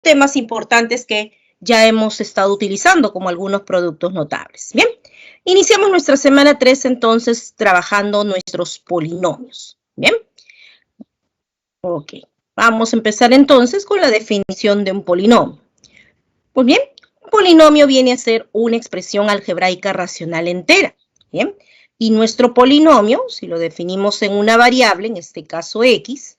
temas importantes que ya hemos estado utilizando como algunos productos notables. Bien, iniciamos nuestra semana 3 entonces trabajando nuestros polinomios. Bien, ok, vamos a empezar entonces con la definición de un polinomio. Pues bien, un polinomio viene a ser una expresión algebraica racional entera. Bien, y nuestro polinomio, si lo definimos en una variable, en este caso x,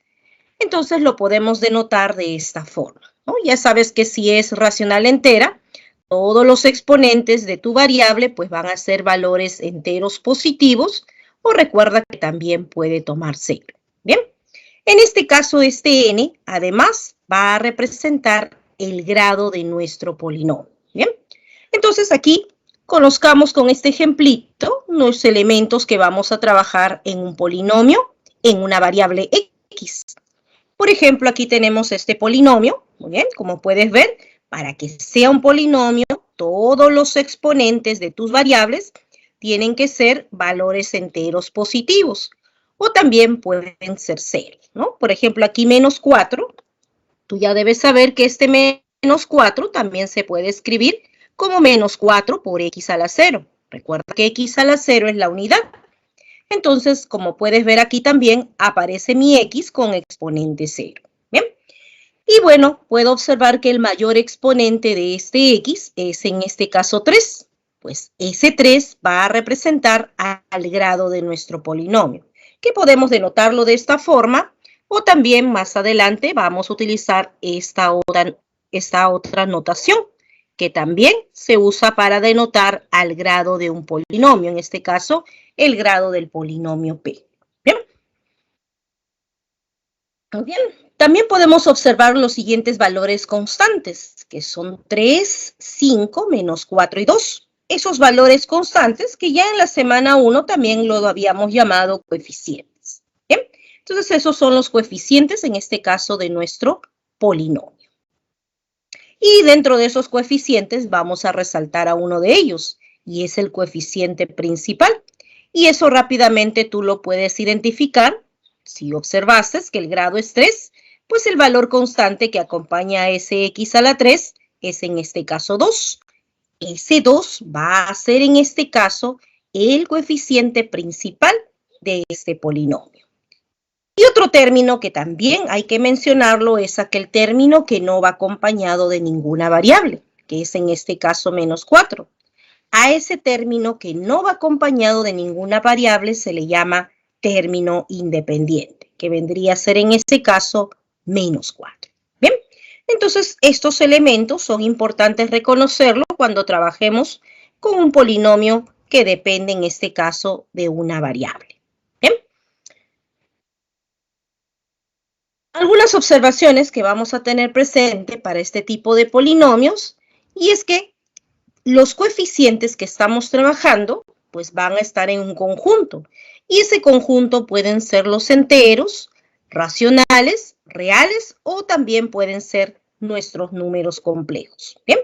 entonces lo podemos denotar de esta forma, ¿no? Ya sabes que si es racional entera, todos los exponentes de tu variable pues van a ser valores enteros positivos, o recuerda que también puede tomar 0. Bien, en este caso este n además va a representar el grado de nuestro polinomio. Bien, entonces aquí conozcamos con este ejemplito los elementos que vamos a trabajar en un polinomio en una variable x. Por ejemplo, aquí tenemos este polinomio, muy bien, como puedes ver, para que sea un polinomio, todos los exponentes de tus variables tienen que ser valores enteros positivos, o también pueden ser ceros, ¿no? Por ejemplo, aquí menos 4, tú ya debes saber que este menos 4 también se puede escribir como menos 4 por x a la 0. Recuerda que x a la 0 es la unidad. Entonces, como puedes ver aquí también, aparece mi x con exponente 0. ¿Bien? Y bueno, puedo observar que el mayor exponente de este x es en este caso 3. Pues ese 3 va a representar al grado de nuestro polinomio, que podemos denotarlo de esta forma, o también más adelante vamos a utilizar esta otra notación, que también se usa para denotar al grado de un polinomio, en este caso, el grado del polinomio P. ¿Bien? Muy bien. También podemos observar los siguientes valores constantes, que son 3, 5, menos 4 y 2. Esos valores constantes que ya en la semana 1 también lo habíamos llamado coeficientes. ¿Bien? Entonces, esos son los coeficientes, en este caso, de nuestro polinomio. Y dentro de esos coeficientes vamos a resaltar a uno de ellos, y es el coeficiente principal. Y eso rápidamente tú lo puedes identificar. Si observaste que el grado es 3, pues el valor constante que acompaña a ese x a la 3 es en este caso 2. Ese 2 va a ser en este caso el coeficiente principal de este polinomio. Y otro término que también hay que mencionarlo es aquel término que no va acompañado de ninguna variable, que es en este caso menos 4. A ese término que no va acompañado de ninguna variable se le llama término independiente, que vendría a ser en este caso menos 4. Bien, entonces estos elementos son importantes reconocerlos cuando trabajemos con un polinomio que depende en este caso de una variable. Bien. Algunas observaciones que vamos a tener presente para este tipo de polinomios, y es que los coeficientes que estamos trabajando pues van a estar en un conjunto, y ese conjunto pueden ser los enteros, racionales, reales, o también pueden ser nuestros números complejos. Bien,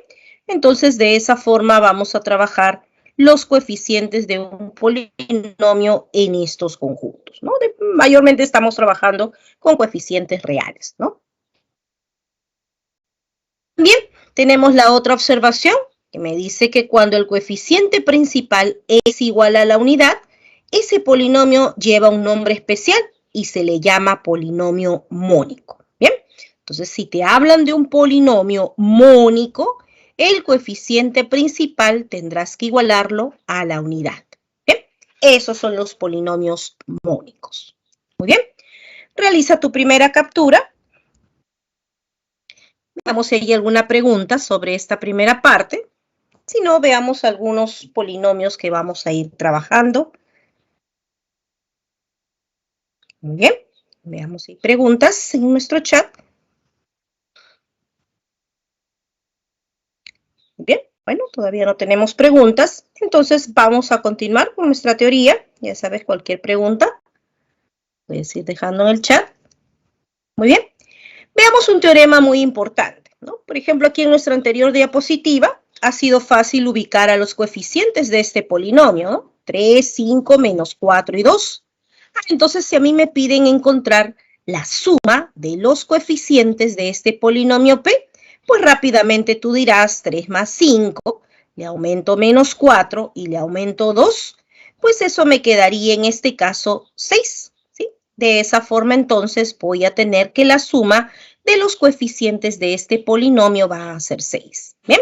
entonces de esa forma vamos a trabajar los coeficientes de un polinomio en estos conjuntos, ¿no? Mayormente estamos trabajando con coeficientes reales, ¿no? Bien, tenemos la otra observación que me dice que cuando el coeficiente principal es igual a la unidad, ese polinomio lleva un nombre especial y se le llama polinomio mónico. Bien, entonces si te hablan de un polinomio mónico, el coeficiente principal tendrás que igualarlo a la unidad. Bien, esos son los polinomios mónicos. Muy bien, realiza tu primera captura. Veamos si hay alguna pregunta sobre esta primera parte. Si no, veamos algunos polinomios que vamos a ir trabajando. Muy bien, veamos si hay preguntas en nuestro chat. Bien, bueno, todavía no tenemos preguntas, entonces vamos a continuar con nuestra teoría. Ya sabes, cualquier pregunta puedes ir dejando en el chat. Muy bien, veamos un teorema muy importante, ¿no? Por ejemplo, aquí en nuestra anterior diapositiva ha sido fácil ubicar a los coeficientes de este polinomio, ¿no? 3, 5, menos 4 y 2. Entonces, si a mí me piden encontrar la suma de los coeficientes de este polinomio P, pues rápidamente tú dirás 3 más 5, le aumento menos 4 y le aumento 2, pues eso me quedaría en este caso 6, ¿sí? De esa forma entonces voy a tener que la suma de los coeficientes de este polinomio va a ser 6, ¿bien?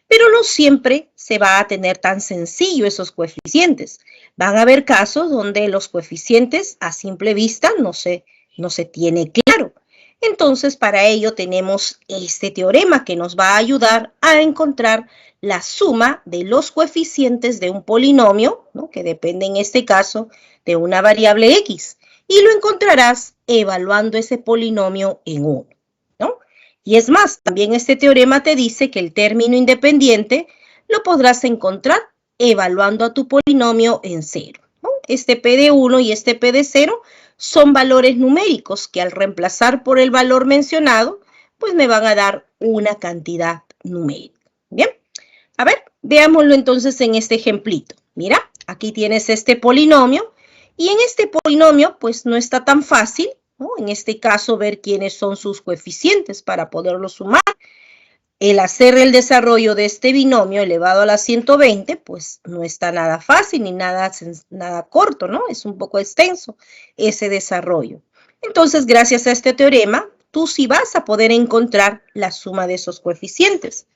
Pero no siempre se va a tener tan sencillo esos coeficientes. Van a haber casos donde los coeficientes a simple vista no se tiene claro. Entonces, para ello tenemos este teorema que nos va a ayudar a encontrar la suma de los coeficientes de un polinomio, ¿no? Que depende en este caso de una variable x. Y lo encontrarás evaluando ese polinomio en 1, ¿no? Y es más, también este teorema te dice que el término independiente lo podrás encontrar evaluando a tu polinomio en 0, ¿no? Este p de 1 y este p de 0 son valores numéricos que al reemplazar por el valor mencionado, pues me van a dar una cantidad numérica. Bien, a ver, veámoslo entonces en este ejemplito. Mira, aquí tienes este polinomio y en este polinomio pues no está tan fácil, ¿no? En este caso ver quiénes son sus coeficientes para poderlos sumar. El hacer el desarrollo de este binomio elevado a la 120, pues no está nada fácil ni nada corto, ¿no? Es un poco extenso ese desarrollo. Entonces, gracias a este teorema, tú sí vas a poder encontrar la suma de esos coeficientes,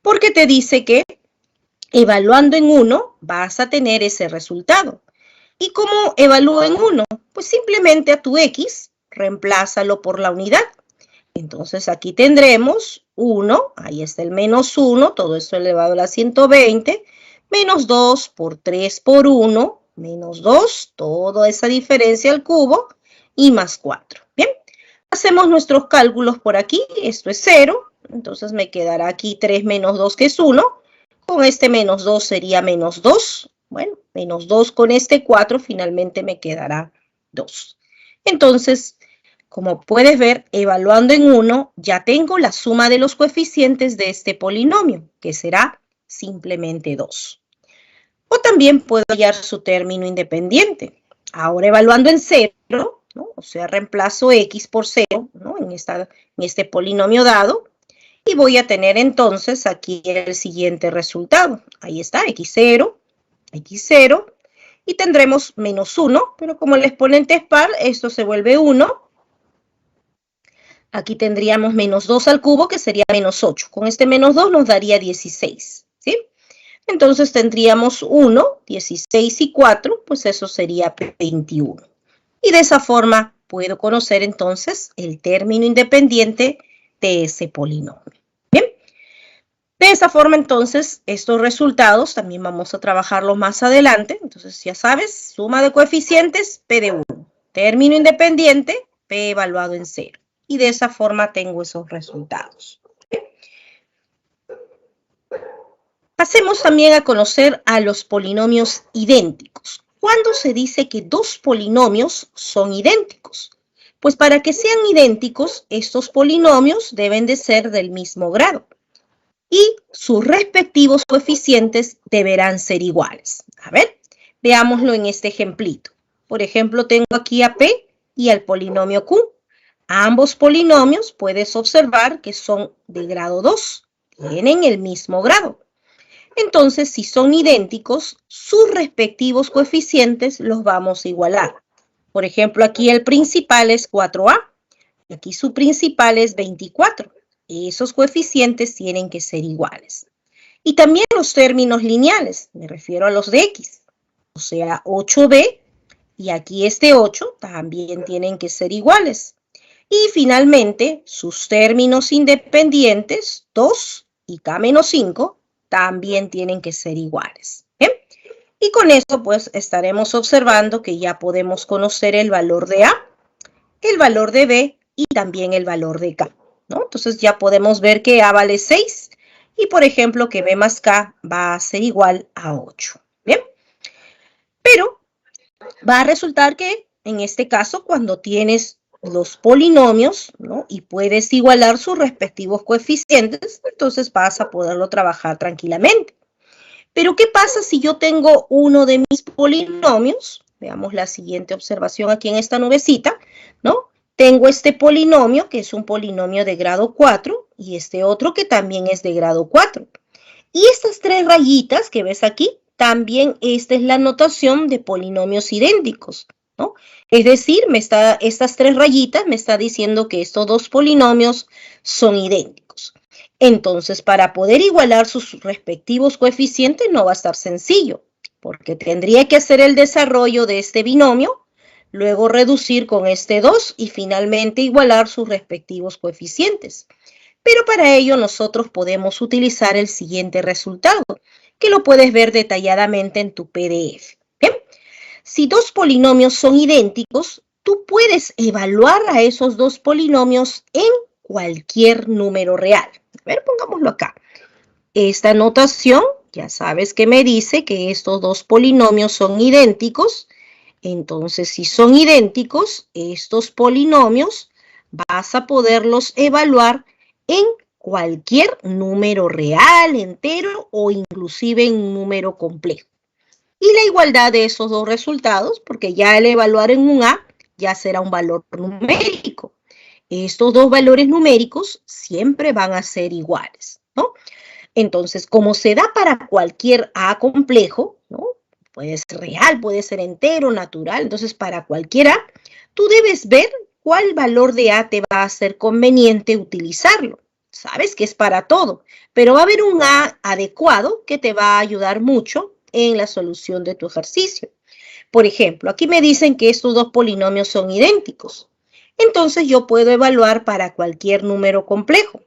porque te dice que evaluando en 1 vas a tener ese resultado. ¿Y cómo evalúo en 1? Pues simplemente a tu x, reemplázalo por la unidad. Entonces aquí tendremos 1, ahí está el menos 1, todo eso elevado a la 120, menos 2 por 3 por 1, menos 2, toda esa diferencia al cubo, y más 4. Bien, hacemos nuestros cálculos por aquí, esto es 0, entonces me quedará aquí 3 menos 2 que es 1, con este menos 2 sería menos 2, bueno, menos 2 con este 4 finalmente me quedará 2. Entonces, como puedes ver, evaluando en 1, ya tengo la suma de los coeficientes de este polinomio, que será simplemente 2. O también puedo hallar su término independiente. Ahora evaluando en 0, ¿no? O sea, reemplazo x por 0, ¿no? en este polinomio dado, y voy a tener entonces aquí el siguiente resultado. Ahí está, x0, y tendremos menos 1, pero como el exponente es par, esto se vuelve 1. Aquí tendríamos menos 2 al cubo, que sería menos 8. Con este menos 2 nos daría 16, ¿sí? Entonces tendríamos 1, 16 y 4, pues eso sería 21. Y de esa forma puedo conocer entonces el término independiente de ese polinomio. Bien, de esa forma entonces estos resultados también vamos a trabajarlos más adelante. Entonces ya sabes, suma de coeficientes, p de 1. Término independiente, p evaluado en 0. Y de esa forma tengo esos resultados. Pasemos también a conocer a los polinomios idénticos. ¿Cuándo se dice que dos polinomios son idénticos? Pues para que sean idénticos, estos polinomios deben de ser del mismo grado y sus respectivos coeficientes deberán ser iguales. A ver, veámoslo en este ejemplito. Por ejemplo, tengo aquí a P y al polinomio Q. Ambos polinomios puedes observar que son de grado 2, tienen el mismo grado. Entonces, si son idénticos, sus respectivos coeficientes los vamos a igualar. Por ejemplo, aquí el principal es 4a, y aquí su principal es 24. Esos coeficientes tienen que ser iguales. Y también los términos lineales, me refiero a los de x, o sea, 8b, y aquí este 8 también tienen que ser iguales. Y finalmente, sus términos independientes, 2 y k-5, también tienen que ser iguales. ¿Bien? Y con esto, pues, estaremos observando que ya podemos conocer el valor de A, el valor de B y también el valor de K, ¿no? Entonces, ya podemos ver que A vale 6 y, por ejemplo, que B más K va a ser igual a 8. ¿Bien? Pero va a resultar que, en este caso, cuando tienes los polinomios, ¿no? Y puedes igualar sus respectivos coeficientes, entonces vas a poderlo trabajar tranquilamente. Pero ¿qué pasa si yo tengo uno de mis polinomios? Veamos la siguiente observación aquí en esta nubecita, ¿no? Tengo este polinomio, que es un polinomio de grado 4, y este otro que también es de grado 4. Y estas tres rayitas que ves aquí, también esta es la notación de polinomios idénticos, ¿no? Es decir, estas tres rayitas me está diciendo que estos dos polinomios son idénticos. Entonces, para poder igualar sus respectivos coeficientes no va a estar sencillo, porque tendría que hacer el desarrollo de este binomio, luego reducir con este 2 y finalmente igualar sus respectivos coeficientes. Pero para ello nosotros podemos utilizar el siguiente resultado, que lo puedes ver detalladamente en tu PDF. Bien, si dos polinomios son idénticos, tú puedes evaluar a esos dos polinomios en cualquier número real. A ver, pongámoslo acá. Esta notación, ya sabes que me dice que estos dos polinomios son idénticos. Entonces, si son idénticos, estos polinomios vas a poderlos evaluar en cualquier número real, entero o inclusive en un número complejo. Y la igualdad de esos dos resultados, porque ya al evaluar en un A, ya será un valor numérico. Estos dos valores numéricos siempre van a ser iguales, ¿no? Entonces, como se da para cualquier A complejo, ¿no? Puede ser real, puede ser entero, natural. Entonces, para cualquier A, tú debes ver cuál valor de A te va a ser conveniente utilizarlo. Sabes que es para todo, pero va a haber un A adecuado que te va a ayudar mucho en la solución de tu ejercicio. Por ejemplo, aquí me dicen que estos dos polinomios son idénticos. Entonces, yo puedo evaluar para cualquier número complejo.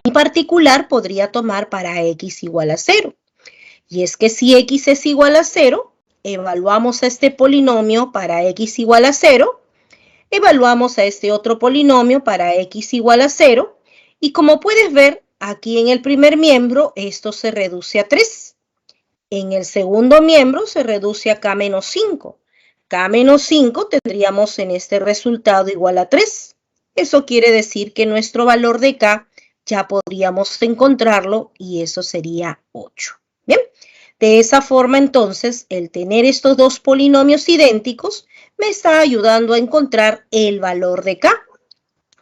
En particular, podría tomar para x igual a 0. Y es que si x es igual a 0, evaluamos a este polinomio para x igual a 0, evaluamos a este otro polinomio para x igual a 0, y como puedes ver, aquí en el primer miembro, esto se reduce a 3. En el segundo miembro se reduce a k-5. K-5 tendríamos en este resultado igual a 3. Eso quiere decir que nuestro valor de k ya podríamos encontrarlo y eso sería 8. Bien, de esa forma entonces el tener estos dos polinomios idénticos me está ayudando a encontrar el valor de k.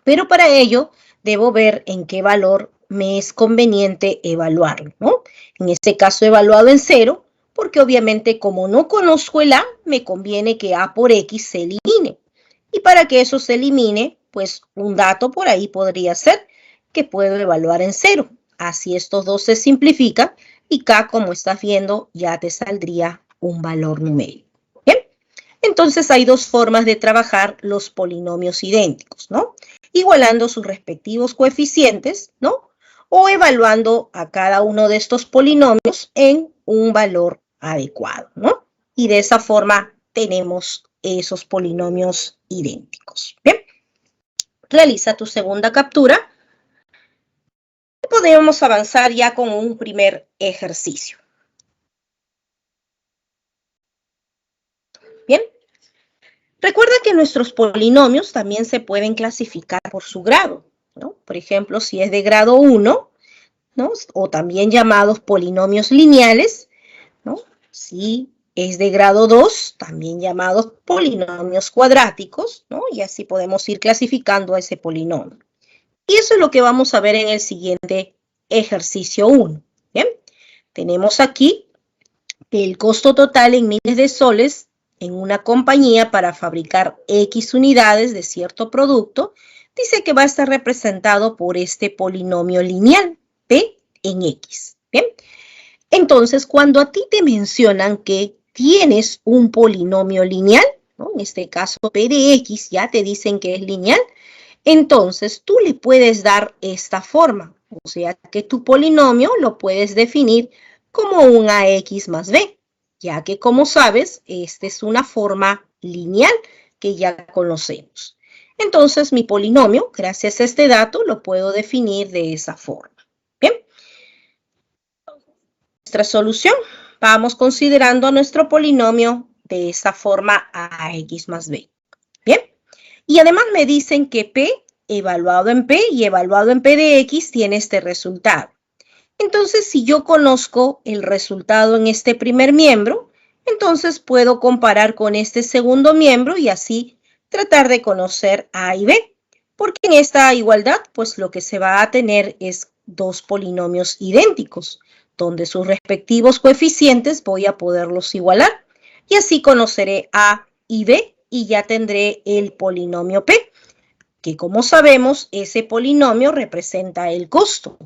Pero para ello debo ver en qué valor me es conveniente evaluarlo, ¿no? En este caso evaluado en 0, porque obviamente como no conozco el a, me conviene que a por x se elimine. Y para que eso se elimine, pues un dato por ahí podría ser que puedo evaluar en 0. Así estos dos se simplifican y k, como estás viendo, ya te saldría un valor numérico. Bien, entonces hay dos formas de trabajar los polinomios idénticos, ¿no? Igualando sus respectivos coeficientes, ¿no? O evaluando a cada uno de estos polinomios en un valor adecuado, ¿no? Y de esa forma tenemos esos polinomios idénticos. Bien, realiza tu segunda captura. Podemos avanzar ya con un primer ejercicio. Bien. Recuerda que nuestros polinomios también se pueden clasificar por su grado, ¿no? Por ejemplo, si es de grado 1, ¿no? O también llamados polinomios lineales, ¿no? Si es de grado 2, también llamados polinomios cuadráticos, ¿no? Y así podemos ir clasificando a ese polinomio. Y eso es lo que vamos a ver en el siguiente ejercicio 1. Bien, tenemos aquí el costo total en miles de soles en una compañía para fabricar X unidades de cierto producto, dice que va a estar representado por este polinomio lineal, P en X. Bien, entonces cuando a ti te mencionan que tienes un polinomio lineal, ¿no? En este caso P de X ya te dicen que es lineal, entonces tú le puedes dar esta forma, o sea que tu polinomio lo puedes definir como un AX más B, ya que como sabes, esta es una forma lineal que ya conocemos. Entonces mi polinomio, gracias a este dato, lo puedo definir de esa forma. Bien. Nuestra solución, vamos considerando nuestro polinomio de esa forma AX más B. Bien. Y además me dicen que P evaluado en P y evaluado en P de X tiene este resultado. Entonces, si yo conozco el resultado en este primer miembro, entonces puedo comparar con este segundo miembro y así tratar de conocer A y B. Porque en esta igualdad, pues lo que se va a tener es dos polinomios idénticos, donde sus respectivos coeficientes voy a poderlos igualar. Y así conoceré A y B y ya tendré el polinomio P, que como sabemos, ese polinomio representa el costo.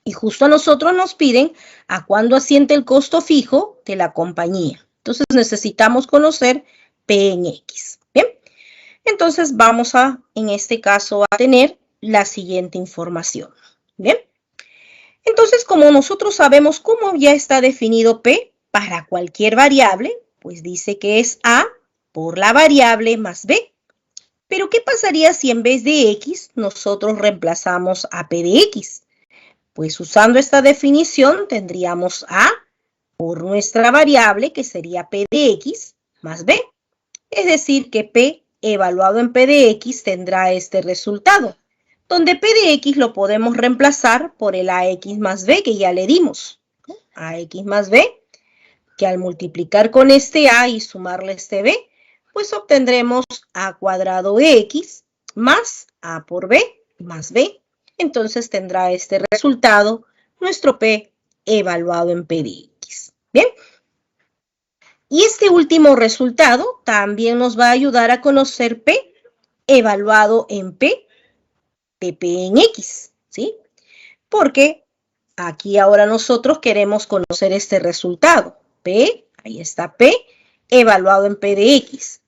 Y justo a nosotros nos piden a cuándo asciende el costo fijo de la compañía. Entonces necesitamos conocer P en X. Bien, entonces vamos a, en este caso, a tener la siguiente información. Bien, entonces como nosotros sabemos cómo ya está definido P para cualquier variable, pues dice que es A por la variable más B. Pero ¿qué pasaría si en vez de X nosotros reemplazamos a P de X? Pues usando esta definición tendríamos A por nuestra variable, que sería P de X, más B. Es decir, que P evaluado en P de X tendrá este resultado, donde P de X lo podemos reemplazar por el AX más B que ya le dimos. AX más B, que al multiplicar con este A y sumarle este B, pues obtendremos A cuadrado de X más A por B más B. Entonces tendrá este resultado nuestro P evaluado en P de X. Bien. Y este último resultado también nos va a ayudar a conocer P evaluado en P de P en X, ¿sí? Porque aquí ahora nosotros queremos conocer este resultado. P, ahí está P, evaluado en P de X.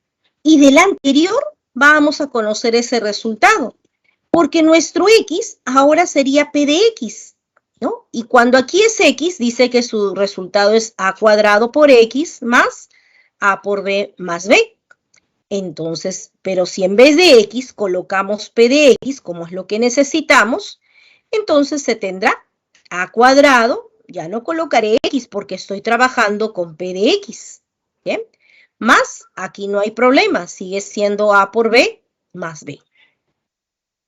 Y del anterior vamos a conocer ese resultado, porque nuestro X ahora sería P de X, ¿no? Y cuando aquí es X, dice que su resultado es A cuadrado por X más A por B más B. Entonces, pero si en vez de X colocamos P de X, como es lo que necesitamos, entonces se tendrá A cuadrado, ya no colocaré X porque estoy trabajando con P de X, ¿bien? Más, aquí no hay problema, sigue siendo A por B más B.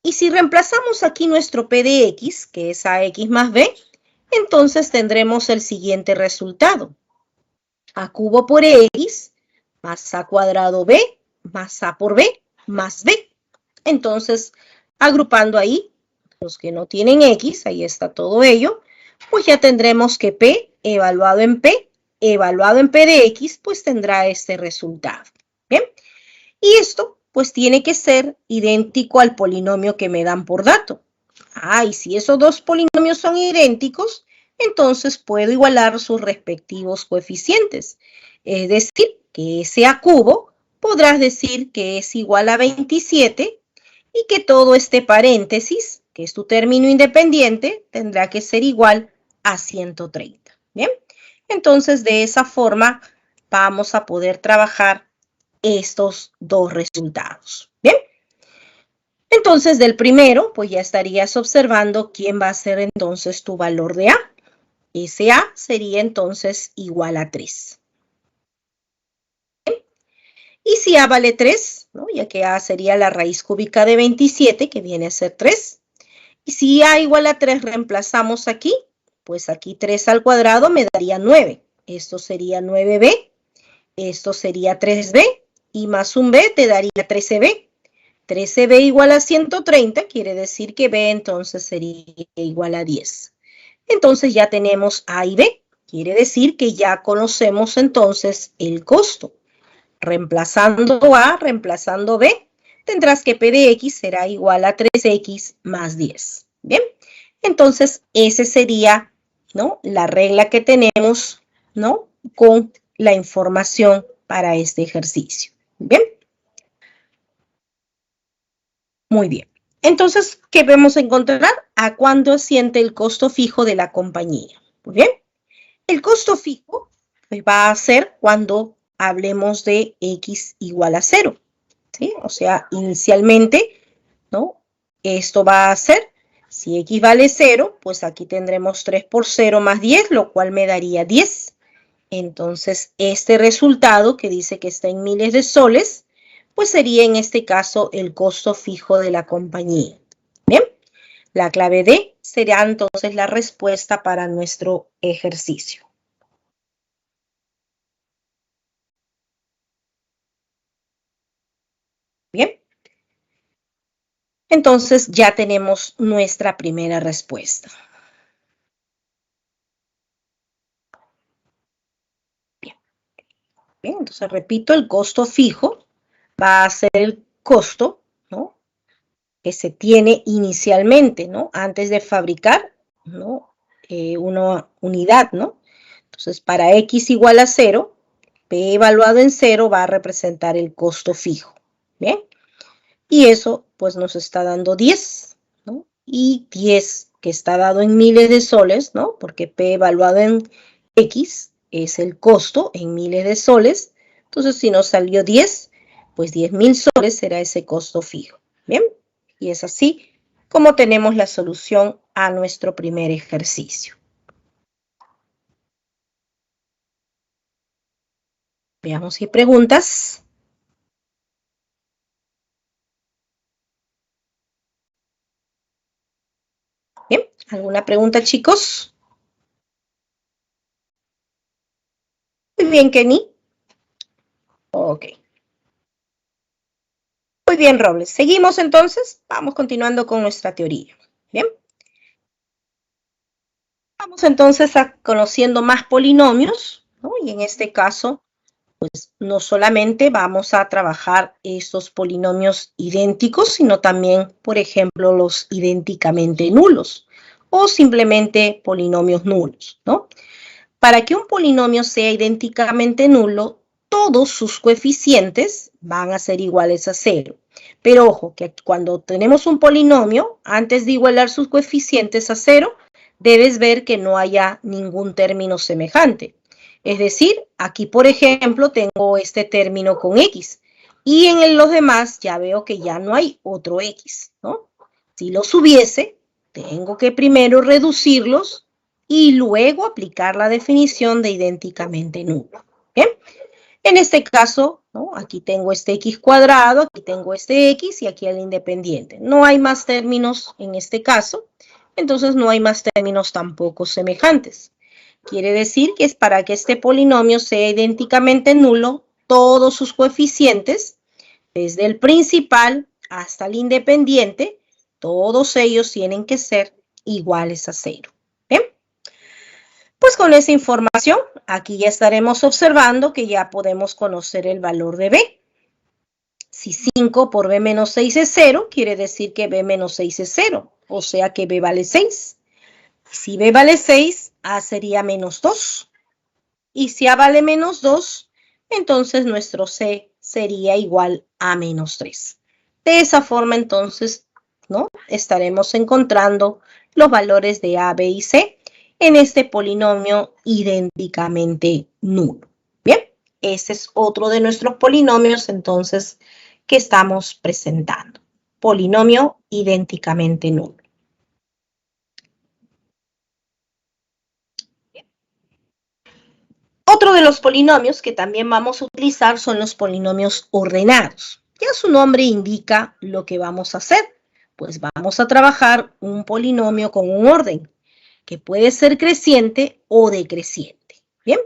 Y si reemplazamos aquí nuestro P de X, que es AX más B, entonces tendremos el siguiente resultado. A cubo por X más A cuadrado B más A por B más B. Entonces, agrupando ahí los que no tienen X, ahí está todo ello, pues ya tendremos que P evaluado en P de X, pues tendrá este resultado. Bien, y esto pues tiene que ser idéntico al polinomio que me dan por dato. Y si esos dos polinomios son idénticos, entonces puedo igualar sus respectivos coeficientes. Es decir, que ese a cubo podrás decir que es igual a 27 y que todo este paréntesis, que es tu término independiente, tendrá que ser igual a 130. Bien, entonces de esa forma vamos a poder trabajar estos dos resultados. Bien, entonces del primero, pues ya estarías observando quién va a ser entonces tu valor de A. Ese A sería entonces igual a 3. Y si A vale 3, ¿no? Ya que A sería la raíz cúbica de 27, que viene a ser 3. Y si A igual a 3 reemplazamos aquí, pues aquí 3 al cuadrado me daría 9. Esto sería 9b, esto sería 3b, y más un b te daría 13b. 13b igual a 130, quiere decir que b entonces sería igual a 10. Entonces ya tenemos A y B, quiere decir que ya conocemos entonces el costo. Reemplazando A, reemplazando B, tendrás que P de X será igual a 3X más 10. Bien, entonces esa sería, ¿no?, la regla que tenemos, ¿no?, con la información para este ejercicio. Bien. Muy bien. Entonces, ¿qué vamos a encontrar? ¿A cuándo asciende el costo fijo de la compañía? Muy bien. El costo fijo pues, va a ser cuando hablemos de X igual a 0. ¿Sí? O sea, inicialmente, ¿no? Esto va a ser, si X vale 0, pues aquí tendremos 3 por 0 más 10, lo cual me daría 10. Entonces, este resultado que dice que está en miles de soles, pues sería en este caso el costo fijo de la compañía. Bien, la clave D será entonces la respuesta para nuestro ejercicio. Bien. Entonces ya tenemos nuestra primera respuesta. Bien, entonces repito, el costo fijo va a ser el costo, ¿no?, que se tiene inicialmente, ¿no?, antes de fabricar, ¿no?, una unidad, ¿no? Entonces, para X igual a 0, P evaluado en 0 va a representar el costo fijo. Bien, y eso pues nos está dando 10, ¿no? Y 10 que está dado en miles de soles, ¿no? Porque P evaluado en X es el costo en miles de soles. Entonces, si nos salió 10, pues 10.000 soles será ese costo fijo. Bien, y es así como tenemos la solución a nuestro primer ejercicio. Veamos si hay preguntas. Bien, ¿alguna pregunta, chicos? Muy bien, Kenny. Ok. Muy bien, Robles. Seguimos entonces. Vamos continuando con nuestra teoría. Bien. Vamos entonces a conociendo más polinomios, ¿no? Y en este caso, pues no solamente vamos a trabajar estos polinomios idénticos, sino también, por ejemplo, los idénticamente nulos o simplemente polinomios nulos, ¿no? Para que un polinomio sea idénticamente nulo, todos sus coeficientes van a ser iguales a 0. Pero ojo, que cuando tenemos un polinomio, antes de igualar sus coeficientes a 0, debes ver que no haya ningún término semejante. Es decir, aquí, por ejemplo, tengo este término con x. Y en los demás ya veo que ya no hay otro x, ¿no? Si los hubiese, tengo que primero reducirlos y luego aplicar la definición de idénticamente nulo. ¿Bien? En este caso, ¿no?, aquí tengo este x cuadrado, aquí tengo este x y aquí el independiente. No hay más términos en este caso, entonces no hay más términos tampoco semejantes. Quiere decir que es para que este polinomio sea idénticamente nulo, todos sus coeficientes, desde el principal hasta el independiente, todos ellos tienen que ser iguales a 0. ¿Bien? Pues con esa información, aquí ya estaremos observando que ya podemos conocer el valor de B. Si 5 por B menos 6 es 0, quiere decir que B menos 6 es 0, o sea que B vale 6. Si B vale 6, A sería menos 2. Y si A vale menos 2, entonces nuestro C sería igual a menos 3. De esa forma, entonces, ¿no?, estaremos encontrando los valores de A, B y C en este polinomio idénticamente nulo. Bien, ese es otro de nuestros polinomios, entonces, que estamos presentando. Polinomio idénticamente nulo. Otro de los polinomios que también vamos a utilizar son los polinomios ordenados. Ya su nombre indica lo que vamos a hacer. Pues vamos a trabajar un polinomio con un orden, que puede ser creciente o decreciente. Bien,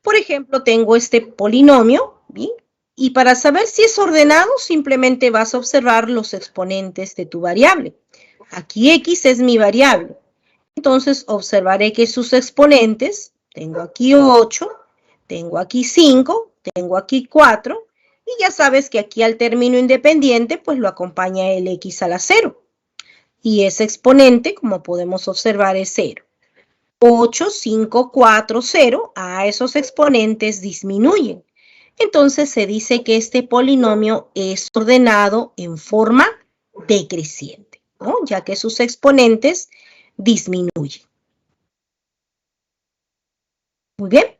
por ejemplo, tengo este polinomio, ¿bien?, y para saber si es ordenado, simplemente vas a observar los exponentes de tu variable. Aquí x es mi variable. Entonces, observaré que sus exponentes, tengo aquí 8, tengo aquí 5, tengo aquí 4, y ya sabes que aquí al término independiente, pues lo acompaña el x a la 0. Y ese exponente, como podemos observar, es 0. 8, 5, 4, 0, a esos exponentes disminuyen. Entonces se dice que este polinomio es ordenado en forma decreciente, ¿no?, ya que sus exponentes disminuyen. Muy bien.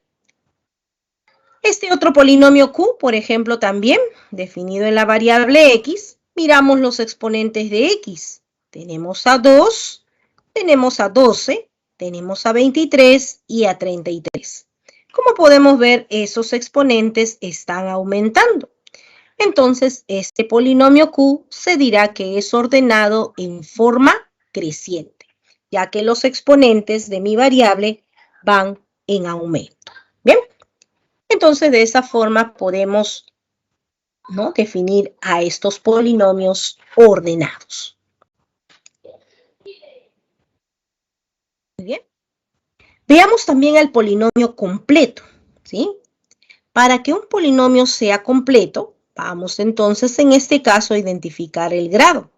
Este otro polinomio Q, por ejemplo, también definido en la variable x, miramos los exponentes de x. Tenemos a 2, tenemos a 12, tenemos a 23 y a 33. Como podemos ver, esos exponentes están aumentando. Entonces, este polinomio Q se dirá que es ordenado en forma creciente, ya que los exponentes de mi variable van en aumento. Bien, entonces de esa forma podemos ¿no? Definir a estos polinomios ordenados. Muy bien. Veamos también al polinomio completo, ¿sí? Para que un polinomio sea completo, vamos entonces en este caso a identificar el grado.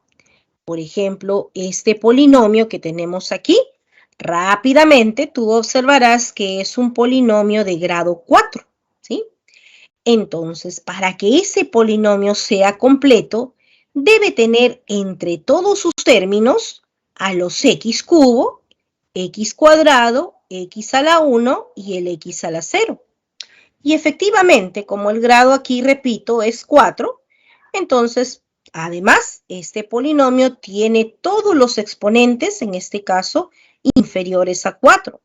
Por ejemplo, este polinomio que tenemos aquí, rápidamente tú observarás que es un polinomio de grado 4, ¿sí? Entonces, para que ese polinomio sea completo, debe tener entre todos sus términos a los x cubo, x cuadrado, x a la 1 y el x a la 0. Y efectivamente, como el grado aquí, repito, es 4, entonces, además, este polinomio tiene todos los exponentes, en este caso, inferiores a 4.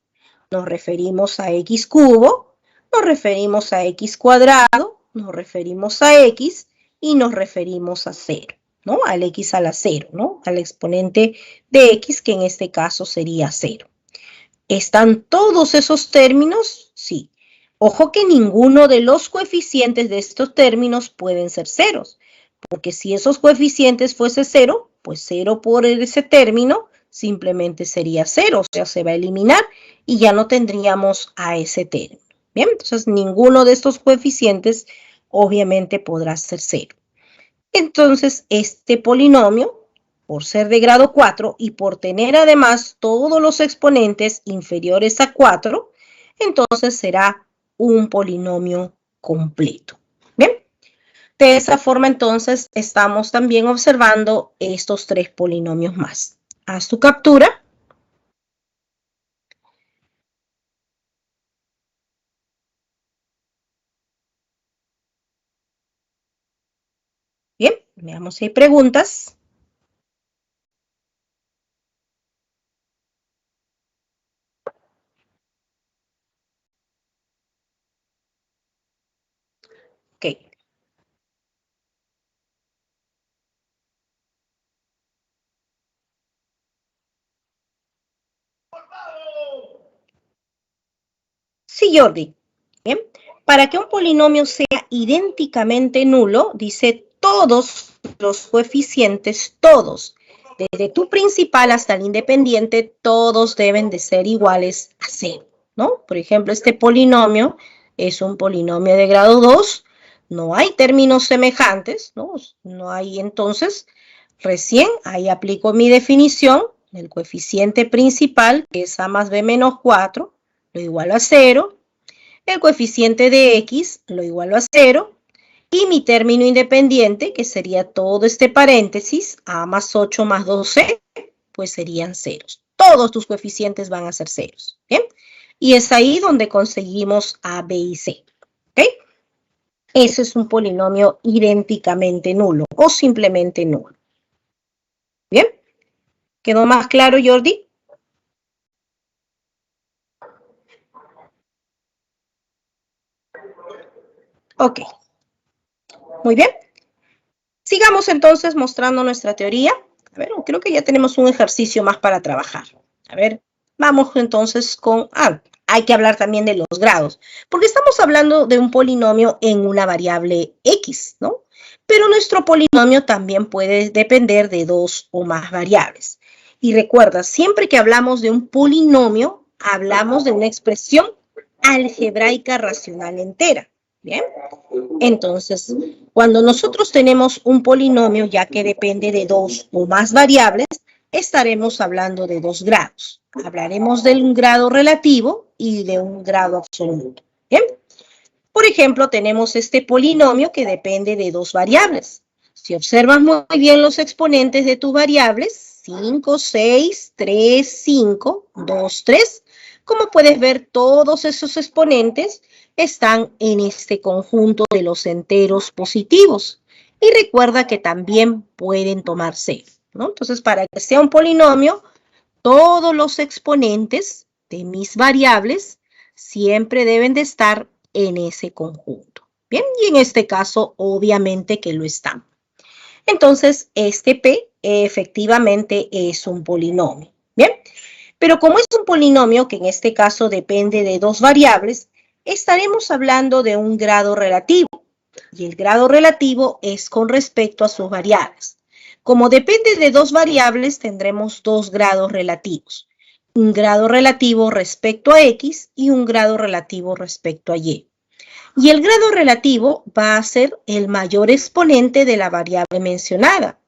Nos referimos a x cubo, nos referimos a x cuadrado, nos referimos a x y nos referimos a 0, ¿no? Al x a la 0, ¿no? Al exponente de x, que en este caso sería 0. ¿Están todos esos términos? Sí. Ojo que ninguno de los coeficientes de estos términos pueden ser ceros, porque si esos coeficientes fuese 0, pues 0 por ese término simplemente sería 0, o sea, se va a eliminar y ya no tendríamos a ese término. Bien, entonces ninguno de estos coeficientes obviamente podrá ser 0. Entonces, este polinomio, por ser de grado 4 y por tener además todos los exponentes inferiores a 4, entonces será un polinomio completo. Bien, de esa forma entonces estamos también observando estos 3 polinomios más. Haz tu captura. Bien, veamos si hay preguntas. Ok. Sí, Jordi. Bien. Para que un polinomio sea idénticamente nulo, dice todos los coeficientes, todos, desde tu principal hasta el independiente, todos deben de ser iguales a 0, ¿no? Por ejemplo, este polinomio es un polinomio de grado 2, no hay términos semejantes, ¿no? No hay entonces, recién ahí aplico mi definición, el coeficiente principal, que es a más b menos 4, lo igualo a 0, el coeficiente de x lo igualo a 0 y mi término independiente, que sería todo este paréntesis, a más 8 más 12, pues serían ceros. Todos tus coeficientes van a ser ceros, ¿bien? Y es ahí donde conseguimos a, b y c, ¿ok? Ese es un polinomio idénticamente nulo o simplemente nulo. ¿Bien? ¿Quedó más claro, Jordi? Ok. Muy bien. Sigamos entonces mostrando nuestra teoría. A ver, creo que ya tenemos un ejercicio más para trabajar. A ver, vamos entonces con... hay que hablar también de los grados, porque estamos hablando de un polinomio en una variable x, ¿no? Pero nuestro polinomio también puede depender de 2 o más variables. Y recuerda, siempre que hablamos de un polinomio, hablamos de una expresión algebraica racional entera. ¿Bien? Entonces, cuando nosotros tenemos un polinomio ya que depende de 2 o más variables, estaremos hablando de 2 grados. Hablaremos de un grado relativo y de un grado absoluto. ¿Bien? Por ejemplo, tenemos este polinomio que depende de 2 variables. Si observas muy bien los exponentes de tus variables, 5, 6, 3, 5, 2, 3, como puedes ver, todos esos exponentes están en este conjunto de los enteros positivos. Y recuerda que también pueden tomar 0, ¿no? Entonces, para que sea un polinomio, todos los exponentes de mis variables siempre deben de estar en ese conjunto. Bien, y en este caso, obviamente que lo están. Entonces, este P efectivamente es un polinomio. Bien, pero como es un polinomio que en este caso depende de 2 variables, estaremos hablando de un grado relativo. y el grado relativo es con respecto a sus variables. Como depende de dos variables, tendremos dos grados relativos. Un grado relativo respecto a X y un grado relativo respecto a Y. Y el grado relativo va a ser el mayor exponente de la variable mencionada.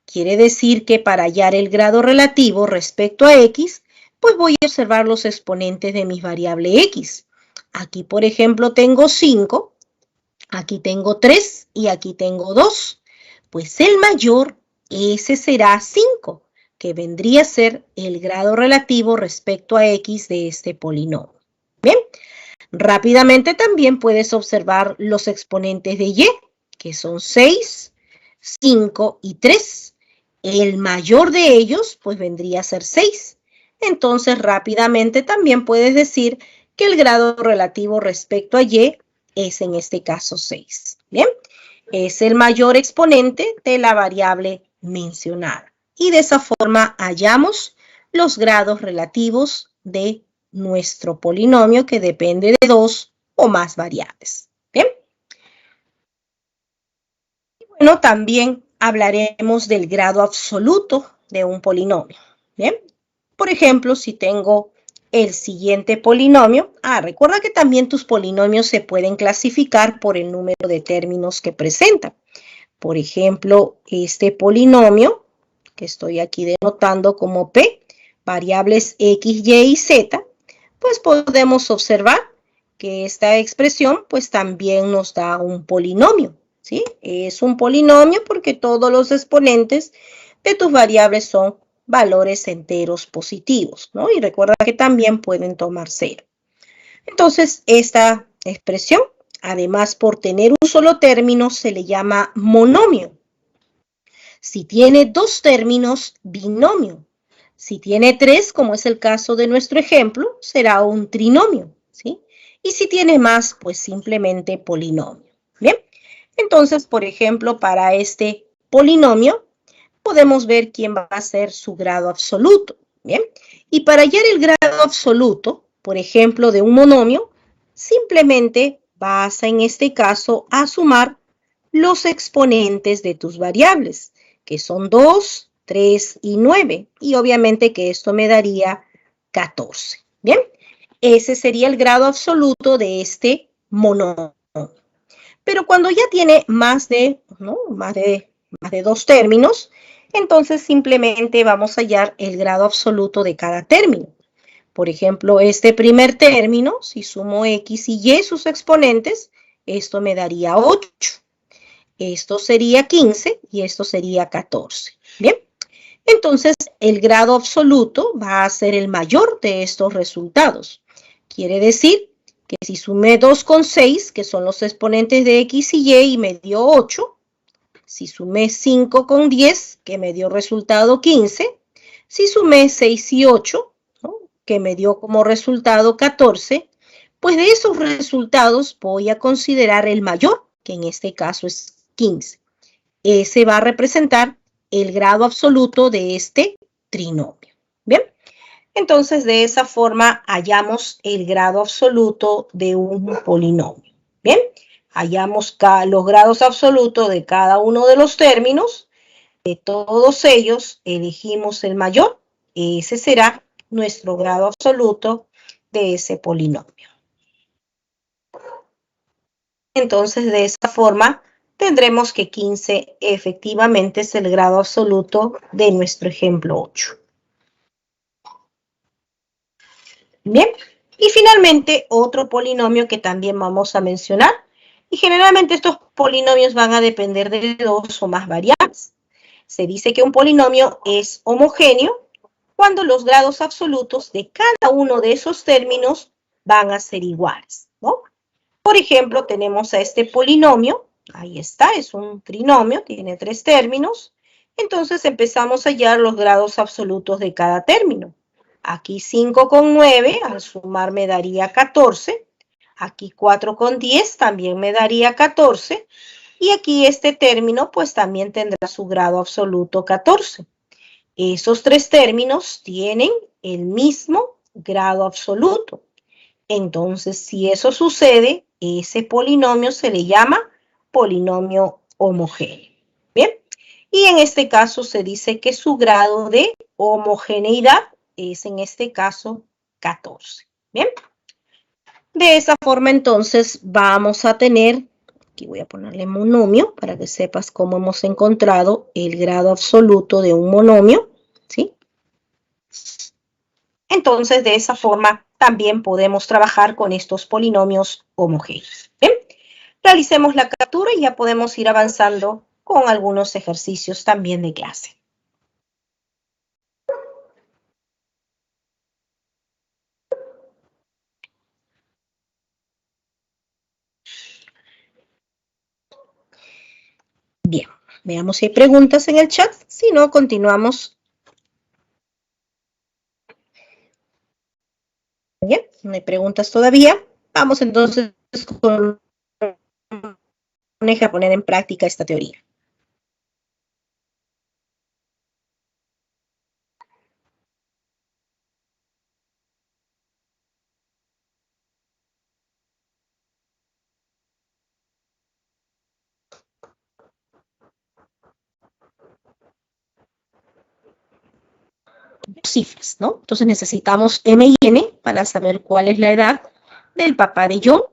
Quiere decir que para hallar el grado relativo respecto a X, pues voy a observar los exponentes de mi variable X. Aquí, por ejemplo, tengo 5, aquí tengo 3 y aquí tengo 2. Pues el mayor, ese será 5, que vendría a ser el grado relativo respecto a X de este polinomio. Bien, rápidamente también puedes observar los exponentes de Y, que son 6, 5 y 3. El mayor de ellos, pues vendría a ser 6. Entonces, rápidamente también puedes decir que el grado relativo respecto a Y es en este caso 6. Bien, es el mayor exponente de la variable mencionada. Y de esa forma hallamos los grados relativos de nuestro polinomio que depende de dos o más variables. Bien. Bueno, también hablaremos del grado absoluto de un polinomio. Bien. Por ejemplo, si tengo el siguiente polinomio, recuerda que también tus polinomios se pueden clasificar por el número de términos que presentan. Por ejemplo, este polinomio que estoy aquí denotando como P, variables X, Y y Z, pues podemos observar que esta expresión pues también nos da un polinomio, ¿sí? Es un polinomio porque todos los exponentes de tus variables son valores enteros positivos, ¿no? Y recuerda que también pueden tomar 0. Entonces, esta expresión, además por tener un solo término, se le llama monomio. Si tiene dos términos, binomio. Si tiene 3, como es el caso de nuestro ejemplo, será un trinomio, ¿sí? Y si tiene más, pues simplemente polinomio. Bien, entonces, por ejemplo, para este polinomio, podemos ver quién va a ser su grado absoluto. Bien, y para hallar el grado absoluto, por ejemplo, de un monomio, simplemente vas en este caso a sumar los exponentes de tus variables, que son 2, 3 y 9. Y obviamente que esto me daría 14. Bien, ese sería el grado absoluto de este monomio. Pero cuando ya tiene más de dos términos, entonces simplemente vamos a hallar el grado absoluto de cada término. Por ejemplo, este primer término, si sumo X y Y sus exponentes, esto me daría 8. Esto sería 15 y esto sería 14. Bien, entonces el grado absoluto va a ser el mayor de estos resultados. Quiere decir que si sumé 2 con 6, que son los exponentes de X y Y me dio 8, si sumé 5 con 10, que me dio resultado 15, si sumé 6 y 8, ¿no?, que me dio como resultado 14, pues de esos resultados voy a considerar el mayor, que en este caso es 15. Ese va a representar el grado absoluto de este trinomio. Bien, entonces de esa forma hallamos el grado absoluto de un polinomio. Bien, hallamos los grados absolutos de cada uno de los términos. De todos ellos elegimos el mayor. Ese será nuestro grado absoluto de ese polinomio. Entonces de esa forma tendremos que 15 efectivamente es el grado absoluto de nuestro ejemplo 8. Bien, y finalmente otro polinomio que también vamos a mencionar, y generalmente estos polinomios van a depender de dos o más variables. Se dice que un polinomio es homogéneo cuando los grados absolutos de cada uno de esos términos van a ser iguales, ¿no? Por ejemplo, tenemos a este polinomio, ahí está, es un trinomio, tiene 3 términos. Entonces empezamos a hallar los grados absolutos de cada término. Aquí 5 con 9, al sumar me daría 14. Aquí 4 con 10 también me daría 14. Y aquí este término pues también tendrá su grado absoluto 14. Esos 3 términos tienen el mismo grado absoluto. Entonces, si eso sucede, ese polinomio se le llama polinomio homogéneo. Bien, y en este caso se dice que su grado de homogeneidad es en este caso 14. Bien, de esa forma entonces vamos a tener, aquí voy a ponerle monomio para que sepas cómo hemos encontrado el grado absoluto de un monomio, ¿sí? Entonces de esa forma también podemos trabajar con estos polinomios homogéneos. Bien, realicemos la captura y ya podemos ir avanzando con algunos ejercicios también de clase. Bien, veamos si hay preguntas en el chat. Si no, continuamos. Bien, no hay preguntas todavía. Vamos entonces a poner en práctica esta teoría. Cifras, ¿no? Entonces necesitamos M y N para saber cuál es la edad del papá de John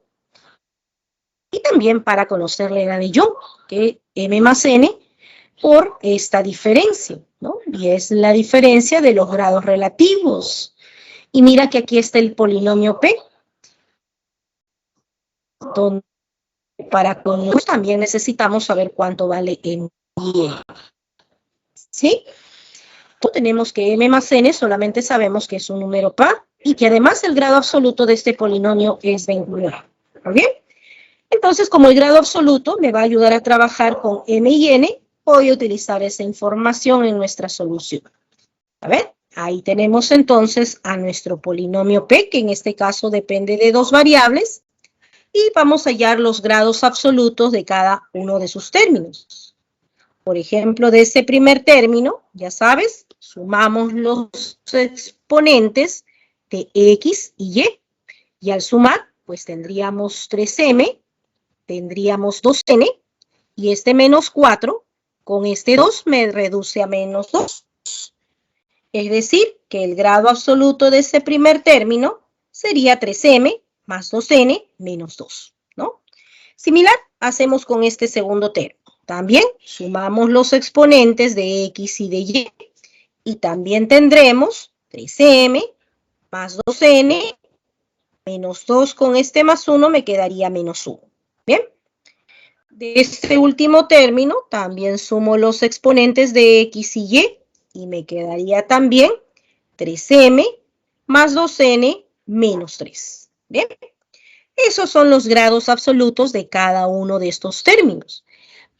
y también para conocer la edad de John, que M más N por esta diferencia, ¿no? Y es la diferencia de los grados relativos. Y mira que aquí está el polinomio P, donde para conocer también necesitamos saber cuánto vale M y N. ¿Sí? Tenemos que M más N solamente sabemos que es un número par y que además el grado absoluto de este polinomio es 29. ¿Está bien? Entonces, como el grado absoluto me va a ayudar a trabajar con M y N, voy a utilizar esa información en nuestra solución. A ver, ahí tenemos entonces a nuestro polinomio P, que en este caso depende de dos variables, y vamos a hallar los grados absolutos de cada uno de sus términos. Por ejemplo, de ese primer término, ya sabes, sumamos los exponentes de X y Y. Y al sumar, pues tendríamos 3M, tendríamos 2N, y este menos 4, con este 2 me reduce a menos 2. Es decir, que el grado absoluto de ese primer término sería 3M más 2N menos 2, ¿no? Similar, hacemos con este segundo término. También sumamos los exponentes de X y de Y. Y también tendremos 3M más 2N menos 2 con este más 1 me quedaría menos 1. Bien. De este último término también sumo los exponentes de X y Y me quedaría también 3M más 2N menos 3. Bien. Esos son los grados absolutos de cada uno de estos términos.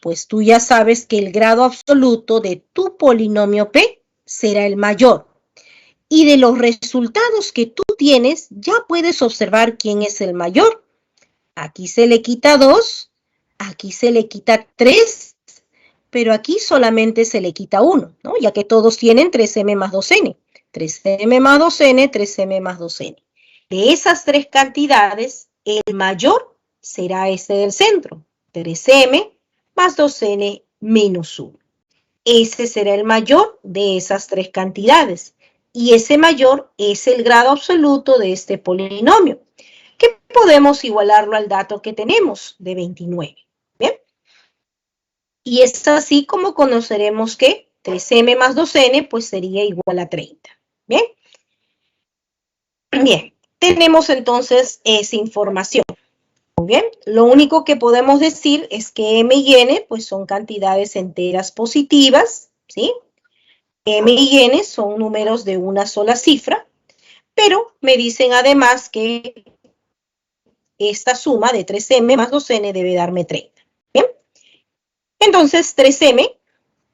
Pues tú ya sabes que el grado absoluto de tu polinomio P será el mayor. Y de los resultados que tú tienes, ya puedes observar quién es el mayor. Aquí se le quita 2, aquí se le quita 3, pero aquí solamente se le quita 1, ¿no? Ya que todos tienen 3M más 2N. 3M más 2N, 3M más 2N. De esas tres cantidades, el mayor será este del centro, 3M más 2N menos 1. Ese será el mayor de esas tres cantidades. Y ese mayor es el grado absoluto de este polinomio, que podemos igualarlo al dato que tenemos de 29. ¿Bien? Y es así como conoceremos que 3M más 2N pues sería igual a 30. ¿Bien? Bien, tenemos entonces esa información. Muy bien, lo único que podemos decir es que M y N pues son cantidades enteras positivas, ¿sí? M y N son números de una sola cifra, pero me dicen además que esta suma de 3M más 2N debe darme 30. Bien, entonces 3M,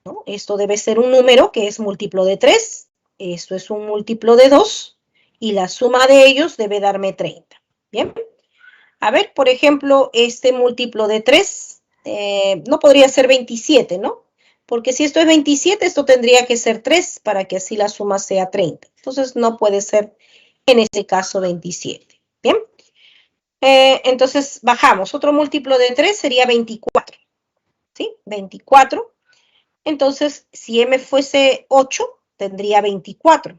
¿no? Esto debe ser un número que es múltiplo de 3, esto es un múltiplo de 2, y la suma de ellos debe darme 30. Bien. A ver, por ejemplo, este múltiplo de 3 no podría ser 27, ¿no? Porque si esto es 27, esto tendría que ser 3 para que así la suma sea 30. Entonces, no puede ser en este caso 27. Bien. Entonces, bajamos. Otro múltiplo de 3 sería 24. ¿sí? 24. Entonces, si M fuese 8, tendría 24.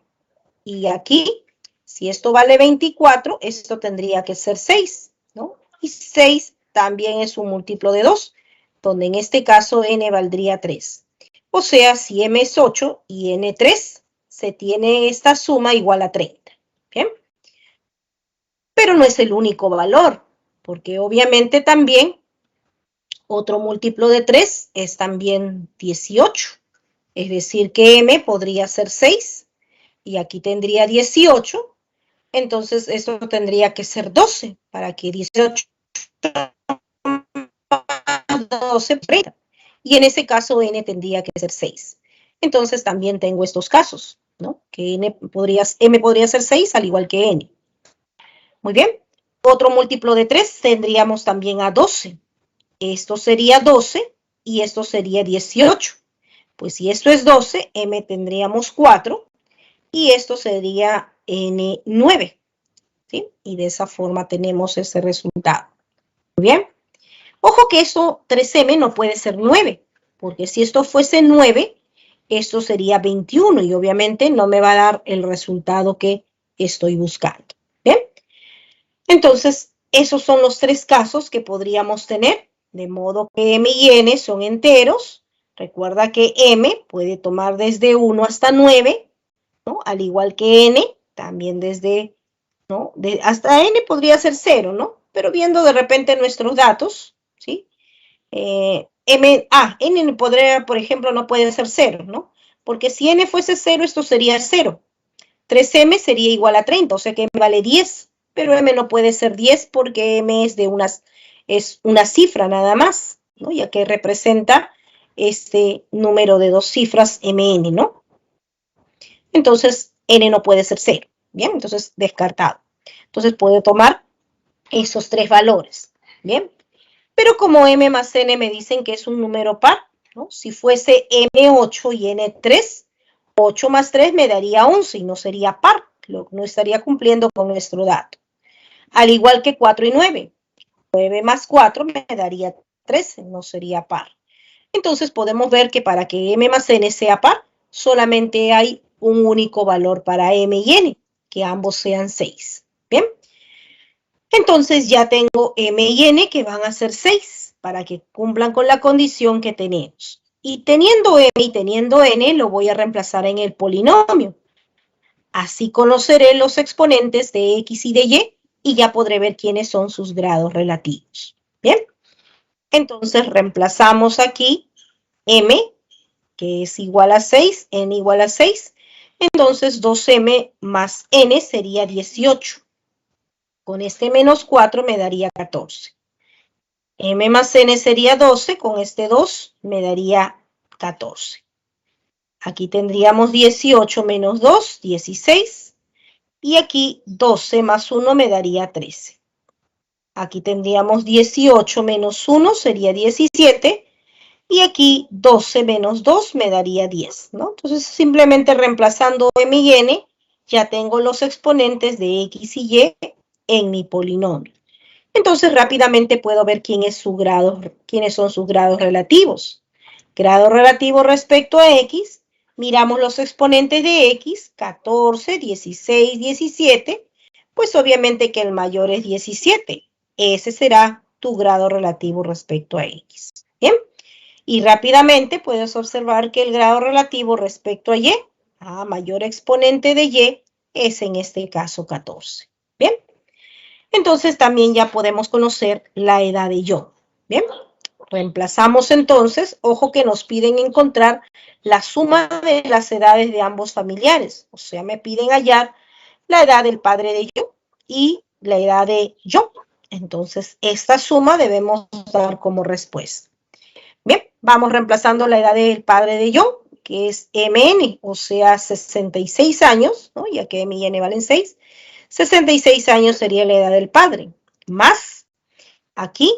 Y aquí, si esto vale 24, esto tendría que ser 6, ¿no? Y 6 también es un múltiplo de 2, donde en este caso N valdría 3. O sea, si M es 8 y N 3, se tiene esta suma igual a 30. ¿Bien? Pero no es el único valor, porque obviamente también otro múltiplo de 3 es también 18. Es decir, que M podría ser 6 y aquí tendría 18. Entonces, esto tendría que ser 12 para que 18 más 12, 30. Y en ese caso, N tendría que ser 6. Entonces, también tengo estos casos, ¿no? Que M podría ser 6 al igual que N. Muy bien. Otro múltiplo de 3 tendríamos también a 12. Esto sería 12 y esto sería 18. Pues si esto es 12, M tendríamos 4 y esto sería N9. ¿Sí? Y de esa forma tenemos ese resultado. Muy bien. Ojo que esto 3M no puede ser 9, porque si esto fuese 9, esto sería 21 y obviamente no me va a dar el resultado que estoy buscando. ¿Bien? Entonces, esos son los tres casos que podríamos tener, de modo que M y N son enteros. Recuerda que M puede tomar desde 1 hasta 9, ¿no? Al igual que N, también desde, ¿no? Hasta N podría ser 0, ¿no? Pero viendo de repente nuestros datos, ¿sí? N podría, por ejemplo, no puede ser 0, ¿no? Porque si N fuese 0, esto sería 0. 3M sería igual a 30, o sea que M vale 10, pero M no puede ser 10 porque M es una cifra nada más, ¿no? Ya que representa este número de dos cifras MN, ¿no? Entonces, N no puede ser 0, ¿bien? Entonces, descartado. Entonces, puedo tomar esos tres valores, ¿bien? Pero como M más N me dicen que es un número par, ¿no? Si fuese M8 y N3, 8 más 3 me daría 11 y no sería par, no estaría cumpliendo con nuestro dato. Al igual que 4 y 9. 9 más 4 me daría 13, no sería par. Entonces podemos ver que para que M más N sea par, solamente hay un único valor para M y N, que ambos sean 6. ¿Bien? Entonces ya tengo M y N que van a ser 6 para que cumplan con la condición que tenemos. Y teniendo M y teniendo N, lo voy a reemplazar en el polinomio. Así conoceré los exponentes de X y de Y ya podré ver quiénes son sus grados relativos. Bien, entonces reemplazamos aquí M, que es igual a 6, N igual a 6. Entonces 2M más N sería 18. Con este menos 4 me daría 14. M más N sería 12, con este 2 me daría 14. Aquí tendríamos 18 menos 2, 16. Y aquí 12 más 1 me daría 13. Aquí tendríamos 18 menos 1 sería 17. Y aquí 12 menos 2 me daría 10, ¿no? Entonces simplemente reemplazando M y N, ya tengo los exponentes de X y Y en mi polinomio. Entonces rápidamente puedo ver quiénes son sus grados relativos. Grado relativo respecto a X, miramos los exponentes de X, 14, 16, 17, pues obviamente que el mayor es 17. Ese será tu grado relativo respecto a X. Bien, y rápidamente puedes observar que el grado relativo respecto a Y, mayor exponente de Y, es en este caso 14. Bien, entonces también ya podemos conocer la edad de John. Bien, reemplazamos entonces, ojo que nos piden encontrar la suma de las edades de ambos familiares. O sea, me piden hallar la edad del padre de John y la edad de John. Entonces, esta suma debemos dar como respuesta. Bien, vamos reemplazando la edad del padre de John, que es MN, o sea, 66 años, ¿no? Ya que M y N valen 6. 66 años sería la edad del padre. Más, aquí,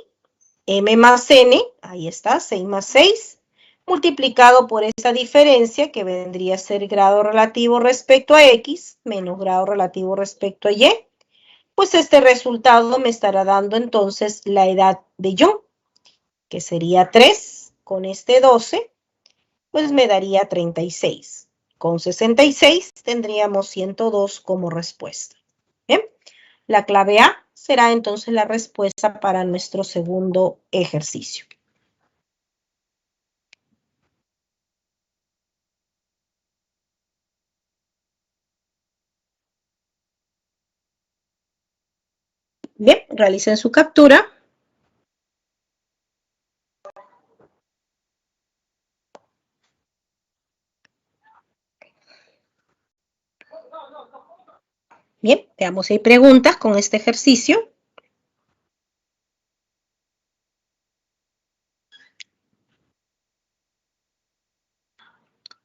M más N, ahí está, 6 más 6, multiplicado por esa diferencia que vendría a ser grado relativo respecto a X, menos grado relativo respecto a Y, pues este resultado me estará dando entonces la edad de John, que sería 3, con este 12, pues me daría 36. Con 66 tendríamos 102 como respuesta. Bien, la clave A será entonces la respuesta para nuestro segundo ejercicio. Bien, realicen su captura. Bien, veamos si hay preguntas con este ejercicio.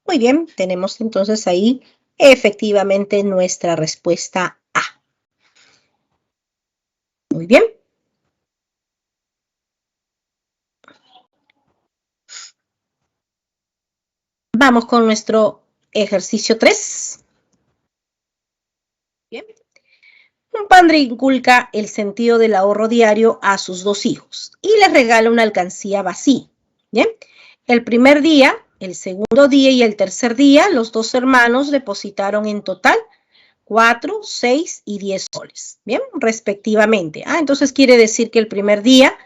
Muy bien, tenemos entonces ahí efectivamente nuestra respuesta A. Muy bien. Vamos con nuestro ejercicio 3. Bien. Un padre inculca el sentido del ahorro diario a sus 2 hijos y les regala una alcancía vacía. Bien. El primer día, el segundo día y el tercer día, los 2 hermanos depositaron en total 4, 6 y 10 soles. Bien, respectivamente. Entonces quiere decir que el primer día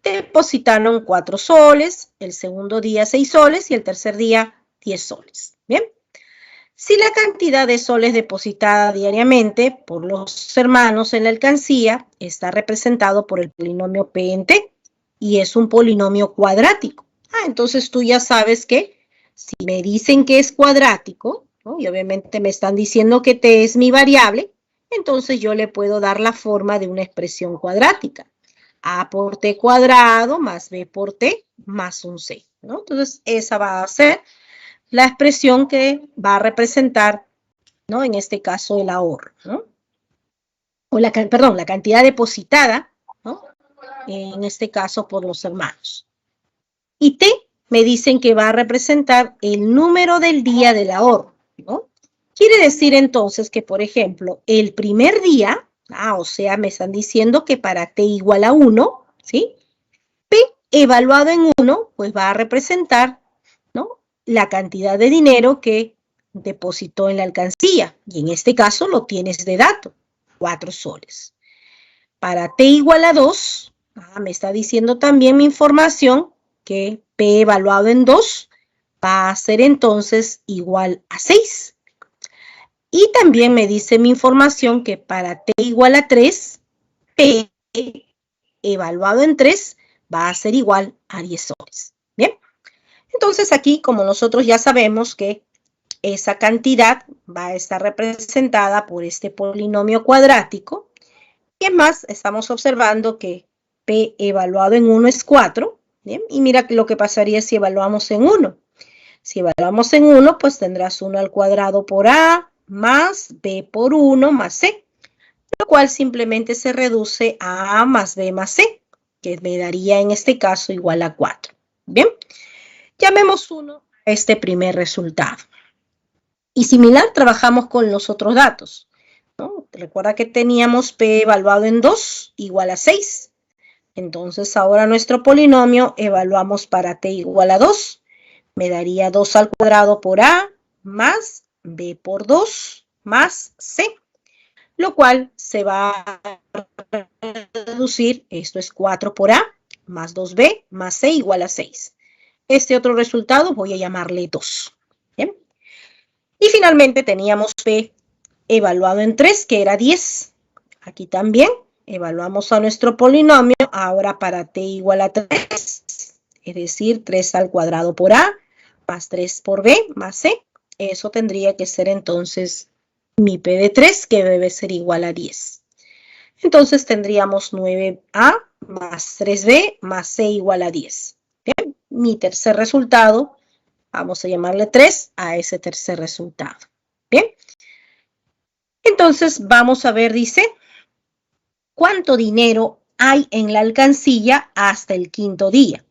depositaron 4 soles, el segundo día 6 soles y el tercer día 10 soles. Bien. Si la cantidad de soles depositada diariamente por los hermanos en la alcancía está representado por el polinomio P en T y es un polinomio cuadrático. Entonces tú ya sabes que si me dicen que es cuadrático, ¿no? Y obviamente me están diciendo que T es mi variable, entonces yo le puedo dar la forma de una expresión cuadrática. A por T cuadrado más B por T más un C, ¿no? Entonces esa va a ser la expresión que va a representar, ¿no? En este caso el ahorro, ¿no? O la cantidad depositada, ¿no? En este caso por los hermanos. Y T me dicen que va a representar el número del día del ahorro, ¿no? Quiere decir entonces que, por ejemplo, el primer día, o sea, me están diciendo que para T igual a 1, ¿sí? P evaluado en 1, pues va a representar, ¿no? La cantidad de dinero que depositó en la alcancía. Y en este caso lo tienes de dato, 4 soles. Para T igual a 2, me está diciendo también mi información que P evaluado en 2 va a ser entonces igual a 6. Y también me dice mi información que para T igual a 3, P evaluado en 3 va a ser igual a 10 soles. Bien, entonces aquí como nosotros ya sabemos que esa cantidad va a estar representada por este polinomio cuadrático. Y además estamos observando que P evaluado en 1 es 4. ¿Bien? Y mira lo que pasaría si evaluamos en 1. Si evaluamos en 1, pues tendrás 1 al cuadrado por A más B por 1 más C, lo cual simplemente se reduce a A más B más C, que me daría en este caso igual a 4. Bien, llamemos 1 a este primer resultado. Y similar trabajamos con los otros datos, ¿no? Recuerda que teníamos P evaluado en 2 igual a 6. Entonces ahora nuestro polinomio evaluamos para T igual a 2. Me daría 2 al cuadrado por A más B por 2 más C, lo cual se va a reducir, esto es 4 por A más 2B más C igual a 6. Este otro resultado voy a llamarle 2. ¿Bien? Y finalmente teníamos P evaluado en 3, que era 10. Aquí también evaluamos a nuestro polinomio, ahora para T igual a 3, es decir, 3 al cuadrado por A, más 3 por B, más C. Eso tendría que ser entonces mi P de 3, que debe ser igual a 10. Entonces tendríamos 9A más 3B más C igual a 10. Bien, mi tercer resultado, vamos a llamarle 3 a ese tercer resultado. Bien, entonces vamos a ver, dice, ¿cuánto dinero hay en la alcancía hasta el quinto día?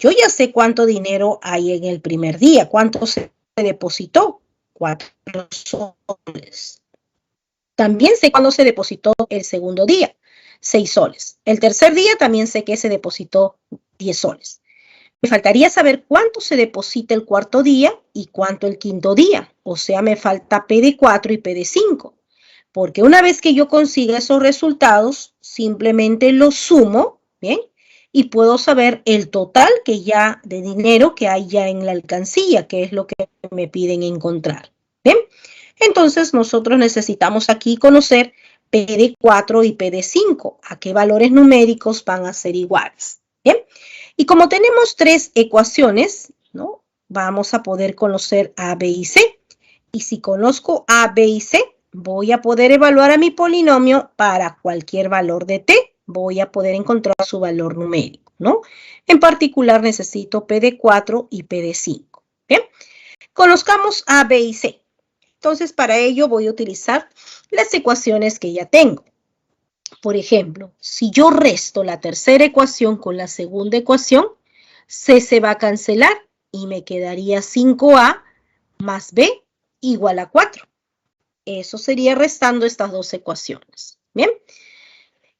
Yo ya sé cuánto dinero hay en el primer día, cuánto se depositó, 4 soles. También sé cuándo se depositó el segundo día, 6 soles. El tercer día también sé que se depositó 10 soles. Me faltaría saber cuánto se deposita el cuarto día y cuánto el quinto día. O sea, me falta P de 4 y P de 5. Porque una vez que yo consiga esos resultados, simplemente los sumo, ¿bien? Y puedo saber el total que ya de dinero que hay ya en la alcancía, que es lo que me piden encontrar. ¿Bien? Entonces, nosotros necesitamos aquí conocer P de 4 y P de 5, a qué valores numéricos van a ser iguales. ¿Bien? Y como tenemos tres ecuaciones, ¿no? Vamos a poder conocer A, B y C. Y si conozco A, B y C, voy a poder evaluar a mi polinomio para cualquier valor de t. Voy a poder encontrar su valor numérico, ¿no? En particular necesito P de 4 y P de 5. Bien, conozcamos A, B y C. Entonces, para ello voy a utilizar las ecuaciones que ya tengo. Por ejemplo, si yo resto la tercera ecuación con la segunda ecuación, C se va a cancelar y me quedaría 5A más B igual a 4. Eso sería restando estas dos ecuaciones. Bien.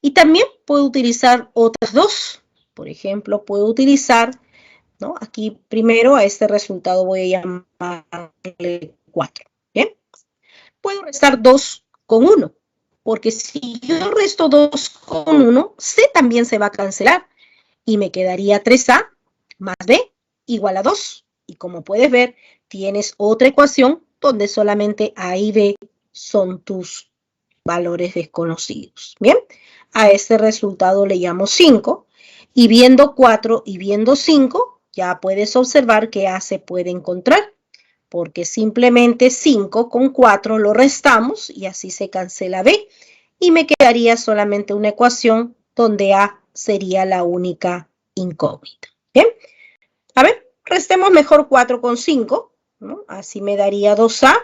Y también puedo utilizar otras dos. Por ejemplo, puedo utilizar, ¿no? Aquí primero a este resultado voy a llamarle 4. Bien. Puedo restar 2 con 1. Porque si yo resto 2 con 1, C también se va a cancelar. Y me quedaría 3A más B igual a 2. Y como puedes ver, tienes otra ecuación donde solamente A y B son tus valores desconocidos. Bien, a este resultado le llamo 5. Y viendo 4 y viendo 5, ya puedes observar que A se puede encontrar. Porque simplemente 5 con 4 lo restamos y así se cancela B. Y me quedaría solamente una ecuación donde A sería la única incógnita. Bien, a ver, restemos mejor 4 con 5, ¿no? Así me daría 2A,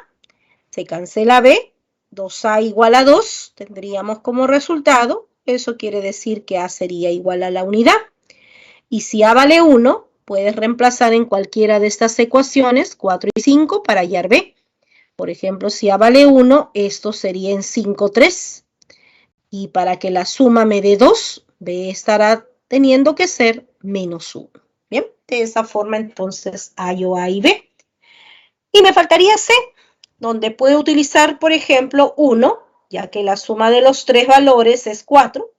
se cancela B, 2A igual a 2, tendríamos como resultado, eso quiere decir que A sería igual a la unidad. Y si A vale 1, puedes reemplazar en cualquiera de estas ecuaciones 4 y 5 para hallar B. Por ejemplo, si A vale 1, esto sería en 5, 3. Y para que la suma me dé 2, B estará teniendo que ser menos 1. Bien, de esa forma entonces hallo A y B. Y me faltaría C, donde puedo utilizar, por ejemplo, 1, ya que la suma de los tres valores es 4.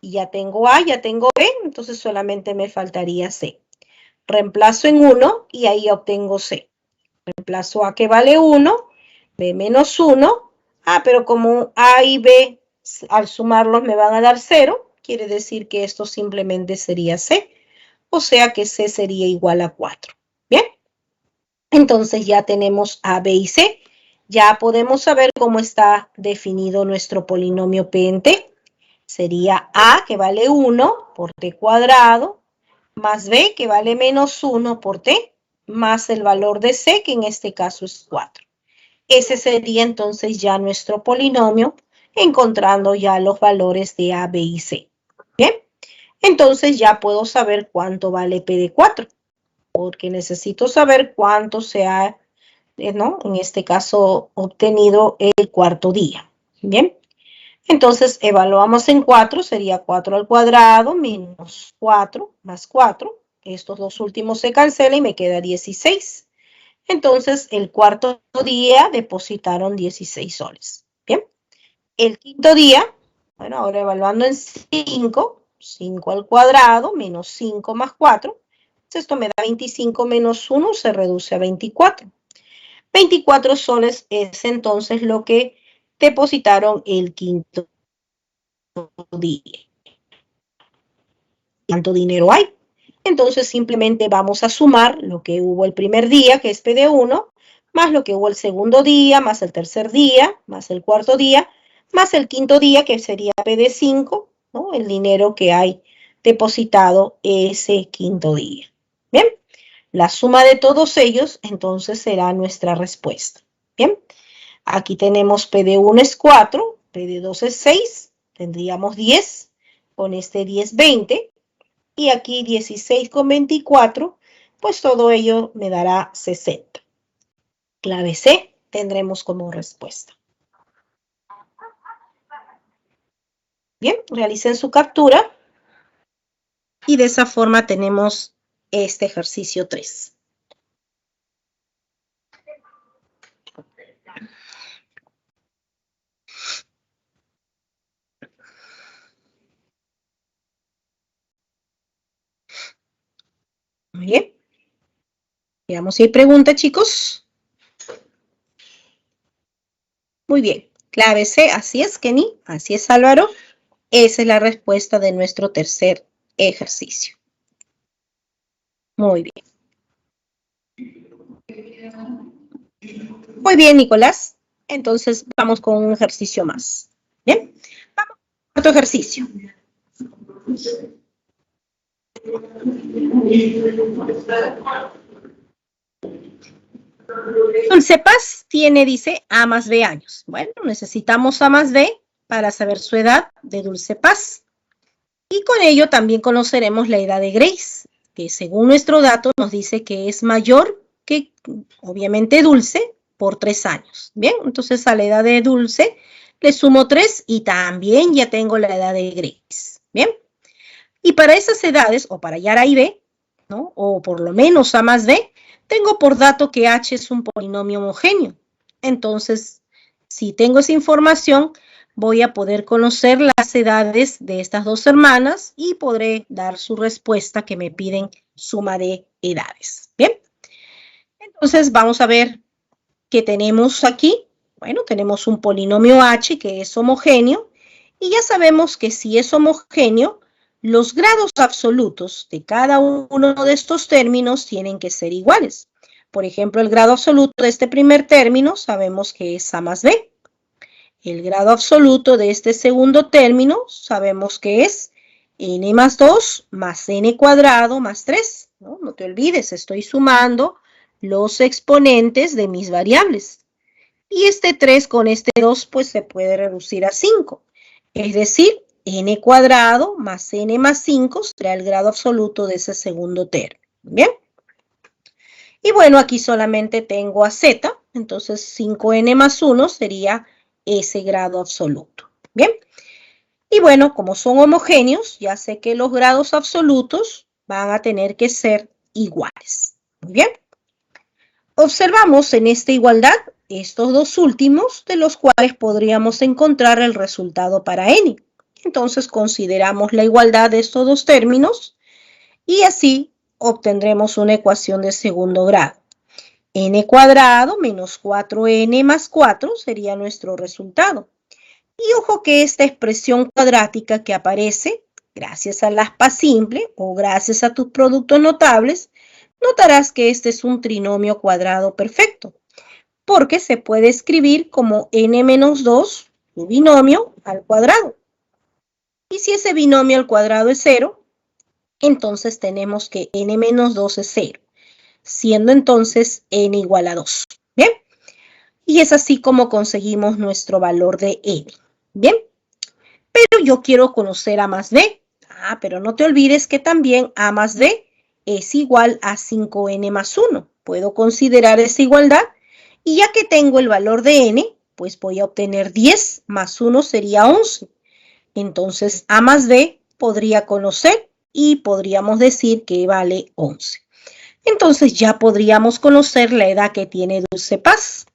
Y ya tengo A, ya tengo B, entonces solamente me faltaría C. Reemplazo en 1 y ahí obtengo C. Reemplazo A que vale 1, B menos 1. Pero como A y B al sumarlos me van a dar 0, quiere decir que esto simplemente sería C. O sea que C sería igual a 4. Bien, entonces ya tenemos A, B y C. Ya podemos saber cómo está definido nuestro polinomio P en T. Sería A que vale 1 por T cuadrado, más B que vale menos 1 por T, más el valor de C, que en este caso es 4. Ese sería entonces ya nuestro polinomio, encontrando ya los valores de A, B y C. Bien, entonces ya puedo saber cuánto vale P de 4, porque necesito saber cuánto se ha, ¿no? En este caso, obtenido el cuarto día. Bien, entonces evaluamos en 4, sería 4 al cuadrado menos 4 más 4. Estos dos últimos se cancelan y me queda 16. Entonces, el cuarto día depositaron 16 soles. Bien. El quinto día, bueno, ahora evaluando en 5, 5 al cuadrado menos 5 más 4. Esto me da 25 menos 1, se reduce a 24. 24 soles es entonces lo que depositaron el quinto día. ¿Cuánto dinero hay? Entonces simplemente vamos a sumar lo que hubo el primer día, que es P de 1, más lo que hubo el segundo día, más el tercer día, más el cuarto día, más el quinto día, que sería P de 5, ¿no? El dinero que hay depositado ese quinto día. Bien, la suma de todos ellos entonces será nuestra respuesta. Bien, aquí tenemos P de 1 es 4, P de 2 es 6, tendríamos 10, con este 10, 20. Y aquí 16 con 24, pues todo ello me dará 60. Clave C tendremos como respuesta. Bien, realicen su captura. Y de esa forma tenemos este ejercicio 3. Muy bien. Veamos si hay preguntas, chicos. Muy bien. Clave C, así es, Kenny. Así es, Álvaro. Esa es la respuesta de nuestro tercer ejercicio. Muy bien. Muy bien, Nicolás. Entonces vamos con un ejercicio más. Bien. Vamos a otro ejercicio. Dulcepaz tiene, dice, A más B años. Bueno, necesitamos A más B para saber su edad de Dulcepaz. Y con ello también conoceremos la edad de Grace, que según nuestro dato nos dice que es mayor que, obviamente, Dulce por 3 años. Bien, entonces a la edad de Dulce le sumo 3 y también ya tengo la edad de Grace. Bien, y para esas edades, o para hallar A y B, ¿no? O por lo menos A más B, tengo por dato que H es un polinomio homogéneo. Entonces, si tengo esa información, voy a poder conocer las edades de estas dos hermanas y podré dar su respuesta que me piden suma de edades. Bien, entonces vamos a ver qué tenemos aquí. Bueno, tenemos un polinomio H que es homogéneo y ya sabemos que si es homogéneo, los grados absolutos de cada uno de estos términos tienen que ser iguales. Por ejemplo, el grado absoluto de este primer término sabemos que es A más B. El grado absoluto de este segundo término sabemos que es n más 2 más n cuadrado más 3. No te olvides, estoy sumando los exponentes de mis variables. Y este 3 con este 2 pues se puede reducir a 5. Es decir, n cuadrado más n más 5 será el grado absoluto de ese segundo término. ¿Bien? Y bueno, aquí solamente tengo a z, entonces 5n más 1 sería ese grado absoluto. ¿Bien? Y bueno, como son homogéneos, ya sé que los grados absolutos van a tener que ser iguales. Muy bien. Observamos en esta igualdad estos dos últimos, de los cuales podríamos encontrar el resultado para n. Entonces consideramos la igualdad de estos dos términos y así obtendremos una ecuación de segundo grado. N cuadrado menos 4n más 4 sería nuestro resultado. Y ojo que esta expresión cuadrática que aparece, gracias al aspa simple o gracias a tus productos notables, notarás que este es un trinomio cuadrado perfecto, porque se puede escribir como n menos 2, su binomio, al cuadrado. Y si ese binomio al cuadrado es 0, entonces tenemos que n menos 2 es 0, siendo entonces n igual a 2. ¿Bien? Y es así como conseguimos nuestro valor de n. ¿Bien? Pero yo quiero conocer A más B. Pero no te olvides que también A más B es igual a 5n más 1. Puedo considerar esa igualdad y ya que tengo el valor de n, pues voy a obtener 10 más 1 sería 11. Entonces A más B podría conocer y podríamos decir que vale 11. Entonces ya podríamos conocer la edad que tiene Dulce Paz.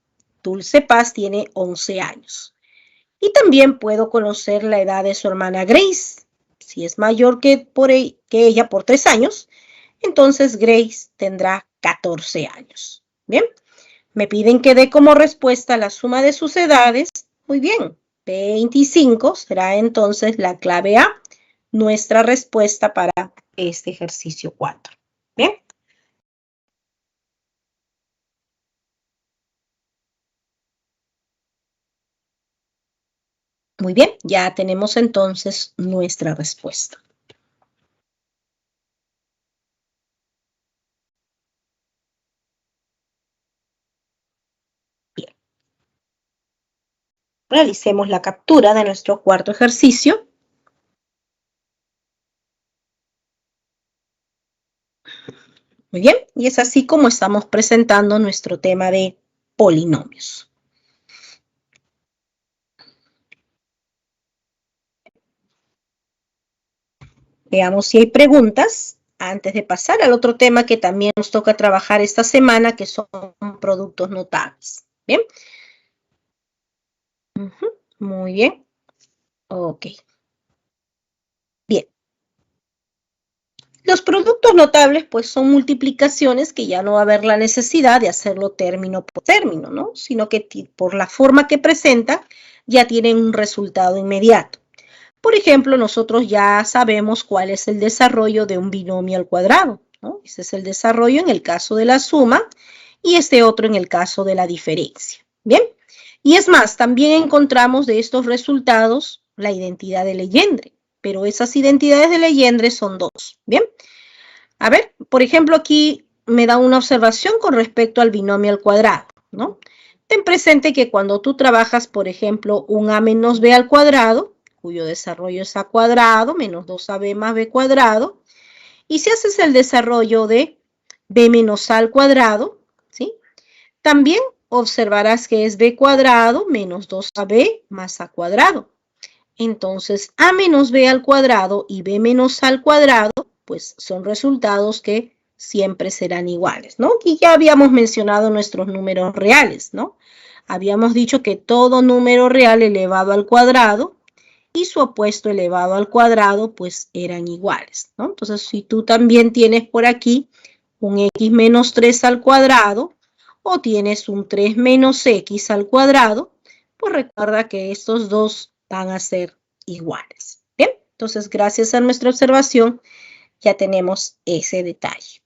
Dulce Paz tiene 11 años. Y también puedo conocer la edad de su hermana Grace. Si es mayor que ella por 3 años, entonces Grace tendrá 14 años. Bien, me piden que dé como respuesta la suma de sus edades. Muy bien, 25 será entonces la clave A, nuestra respuesta para este ejercicio 4. Bien. Muy bien, ya tenemos entonces nuestra respuesta. Bien. Realicemos la captura de nuestro cuarto ejercicio. Muy bien, y es así como estamos presentando nuestro tema de polinomios. Veamos si hay preguntas. Antes de pasar al otro tema que también nos toca trabajar esta semana, que son productos notables. ¿Bien? Muy bien. Ok. Bien. Los productos notables, pues, son multiplicaciones que ya no va a haber la necesidad de hacerlo término por término, ¿no? Sino que por la forma que presenta, ya tienen un resultado inmediato. Por ejemplo, nosotros ya sabemos cuál es el desarrollo de un binomio al cuadrado, ¿no? Ese es el desarrollo en el caso de la suma y este otro en el caso de la diferencia. Bien, y es más, también encontramos de estos resultados la identidad de Legendre, pero esas identidades de Legendre son dos. Bien, a ver, por ejemplo, aquí me da una observación con respecto al binomio al cuadrado, ¿no? Ten presente que cuando tú trabajas, por ejemplo, un a menos b al cuadrado, cuyo desarrollo es a cuadrado menos 2ab más b cuadrado, y si haces el desarrollo de b menos a al cuadrado, ¿sí? También observarás que es b cuadrado menos 2ab más a cuadrado. Entonces, a menos b al cuadrado y b menos a al cuadrado, pues son resultados que siempre serán iguales, ¿no? Y ya habíamos mencionado nuestros números reales, ¿no? Habíamos dicho que todo número real elevado al cuadrado y su opuesto elevado al cuadrado, pues eran iguales, ¿no? Entonces, si tú también tienes por aquí un x menos 3 al cuadrado o tienes un 3 menos x al cuadrado, pues recuerda que estos dos van a ser iguales. Bien, entonces gracias a nuestra observación ya tenemos ese detalle.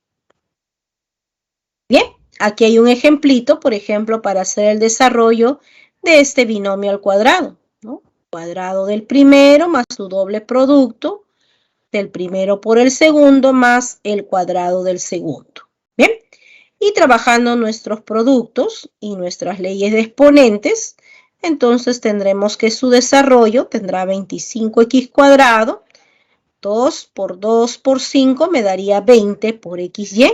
Bien, aquí hay un ejemplito, por ejemplo, para hacer el desarrollo de este binomio al cuadrado, ¿no? Cuadrado del primero más su doble producto del primero por el segundo más el cuadrado del segundo. Bien, y trabajando nuestros productos y nuestras leyes de exponentes, entonces tendremos que su desarrollo tendrá 25x cuadrado, 2 por 2 por 5 me daría 20 por xy,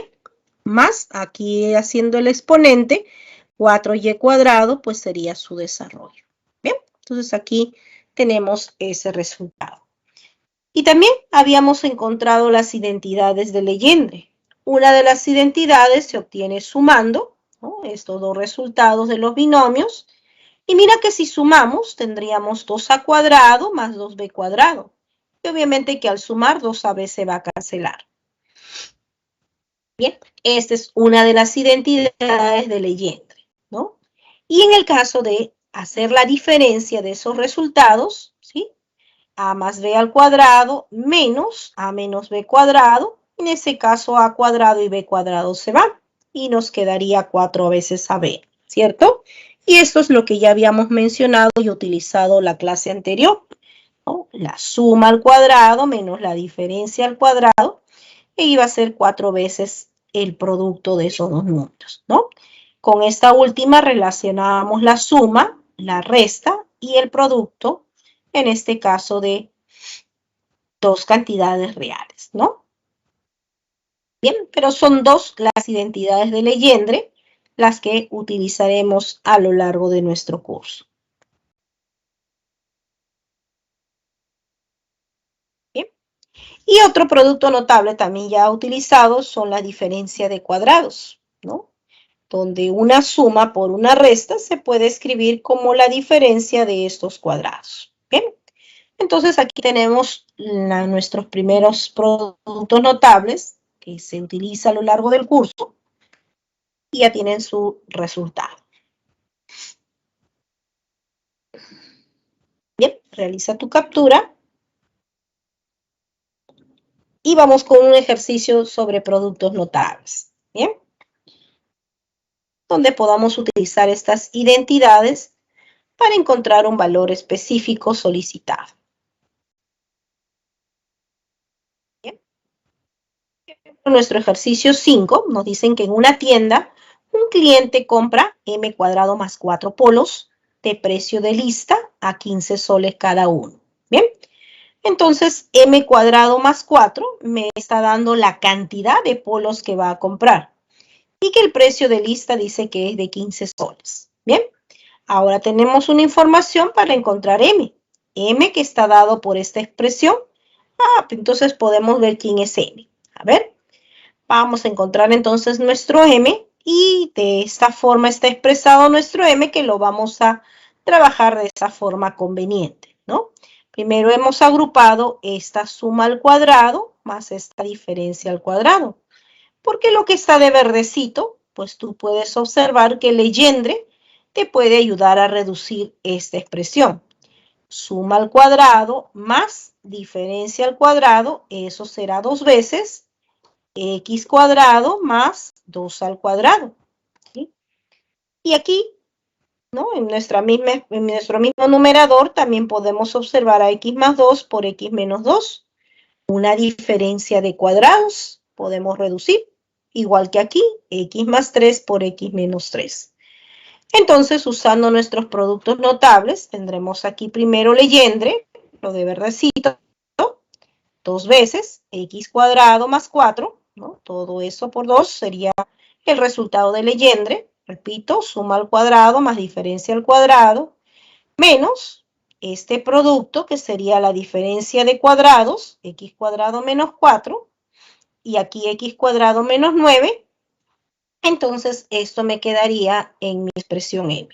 más aquí haciendo el exponente, 4y cuadrado, pues sería su desarrollo. Bien, entonces aquí tenemos ese resultado. Y también habíamos encontrado las identidades de Legendre. Una de las identidades se obtiene sumando, ¿no?, estos dos resultados de los binomios. Y mira que si sumamos tendríamos 2a cuadrado más 2b cuadrado. Y obviamente que al sumar 2ab se va a cancelar. Bien, esta es una de las identidades de Legendre, ¿no? Y en el caso de hacer la diferencia de esos resultados, ¿sí?, a más b al cuadrado menos a menos b cuadrado. En ese caso, a cuadrado y b cuadrado se van y nos quedaría 4 veces ab, ¿cierto? Y esto es lo que ya habíamos mencionado y utilizado la clase anterior, ¿no? La suma al cuadrado menos la diferencia al cuadrado, e iba a ser 4 veces el producto de esos dos números, ¿no? Con esta última relacionábamos la suma, la resta y el producto, en este caso de dos cantidades reales, ¿no? Bien, pero son dos las identidades de Legendre las que utilizaremos a lo largo de nuestro curso. Bien. Y otro producto notable también ya utilizado son las diferencias de cuadrados, ¿no? Donde una suma por una resta se puede escribir como la diferencia de estos cuadrados. Bien. Entonces aquí tenemos nuestros primeros productos notables que se utiliza a lo largo del curso y ya tienen su resultado. Bien, realiza tu captura y vamos con un ejercicio sobre productos notables. Bien, donde podamos utilizar estas identidades para encontrar un valor específico solicitado. Bien. En nuestro ejercicio 5 nos dicen que en una tienda un cliente compra m cuadrado más 4 polos de precio de lista a 15 soles cada uno. Bien, entonces m cuadrado más 4 me está dando la cantidad de polos que va a comprar y que el precio de lista dice que es de 15 soles. Bien, ahora tenemos una información para encontrar m. M que está dado por esta expresión. Entonces podemos ver quién es m. A ver, vamos a encontrar entonces nuestro m y de esta forma está expresado nuestro m, que lo vamos a trabajar de esa forma conveniente, ¿no? Primero hemos agrupado esta suma al cuadrado más esta diferencia al cuadrado. Porque lo que está de verdecito, pues tú puedes observar que Legendre te puede ayudar a reducir esta expresión. Suma al cuadrado más diferencia al cuadrado, eso será 2 veces x cuadrado más 2 al cuadrado. ¿Sí? Y aquí, ¿no? En nuestro mismo numerador también podemos observar a x más 2 por x menos 2. Una diferencia de cuadrados podemos reducir. Igual que aquí, x más 3 por x menos 3. Entonces, usando nuestros productos notables, tendremos aquí primero Legendre, lo de verdecito, 2 veces x cuadrado más 4, ¿no? Todo eso por 2 sería el resultado de Legendre. Repito, suma al cuadrado más diferencia al cuadrado, menos este producto que sería la diferencia de cuadrados, x cuadrado menos 4, y aquí x cuadrado menos 9, entonces esto me quedaría en mi expresión m.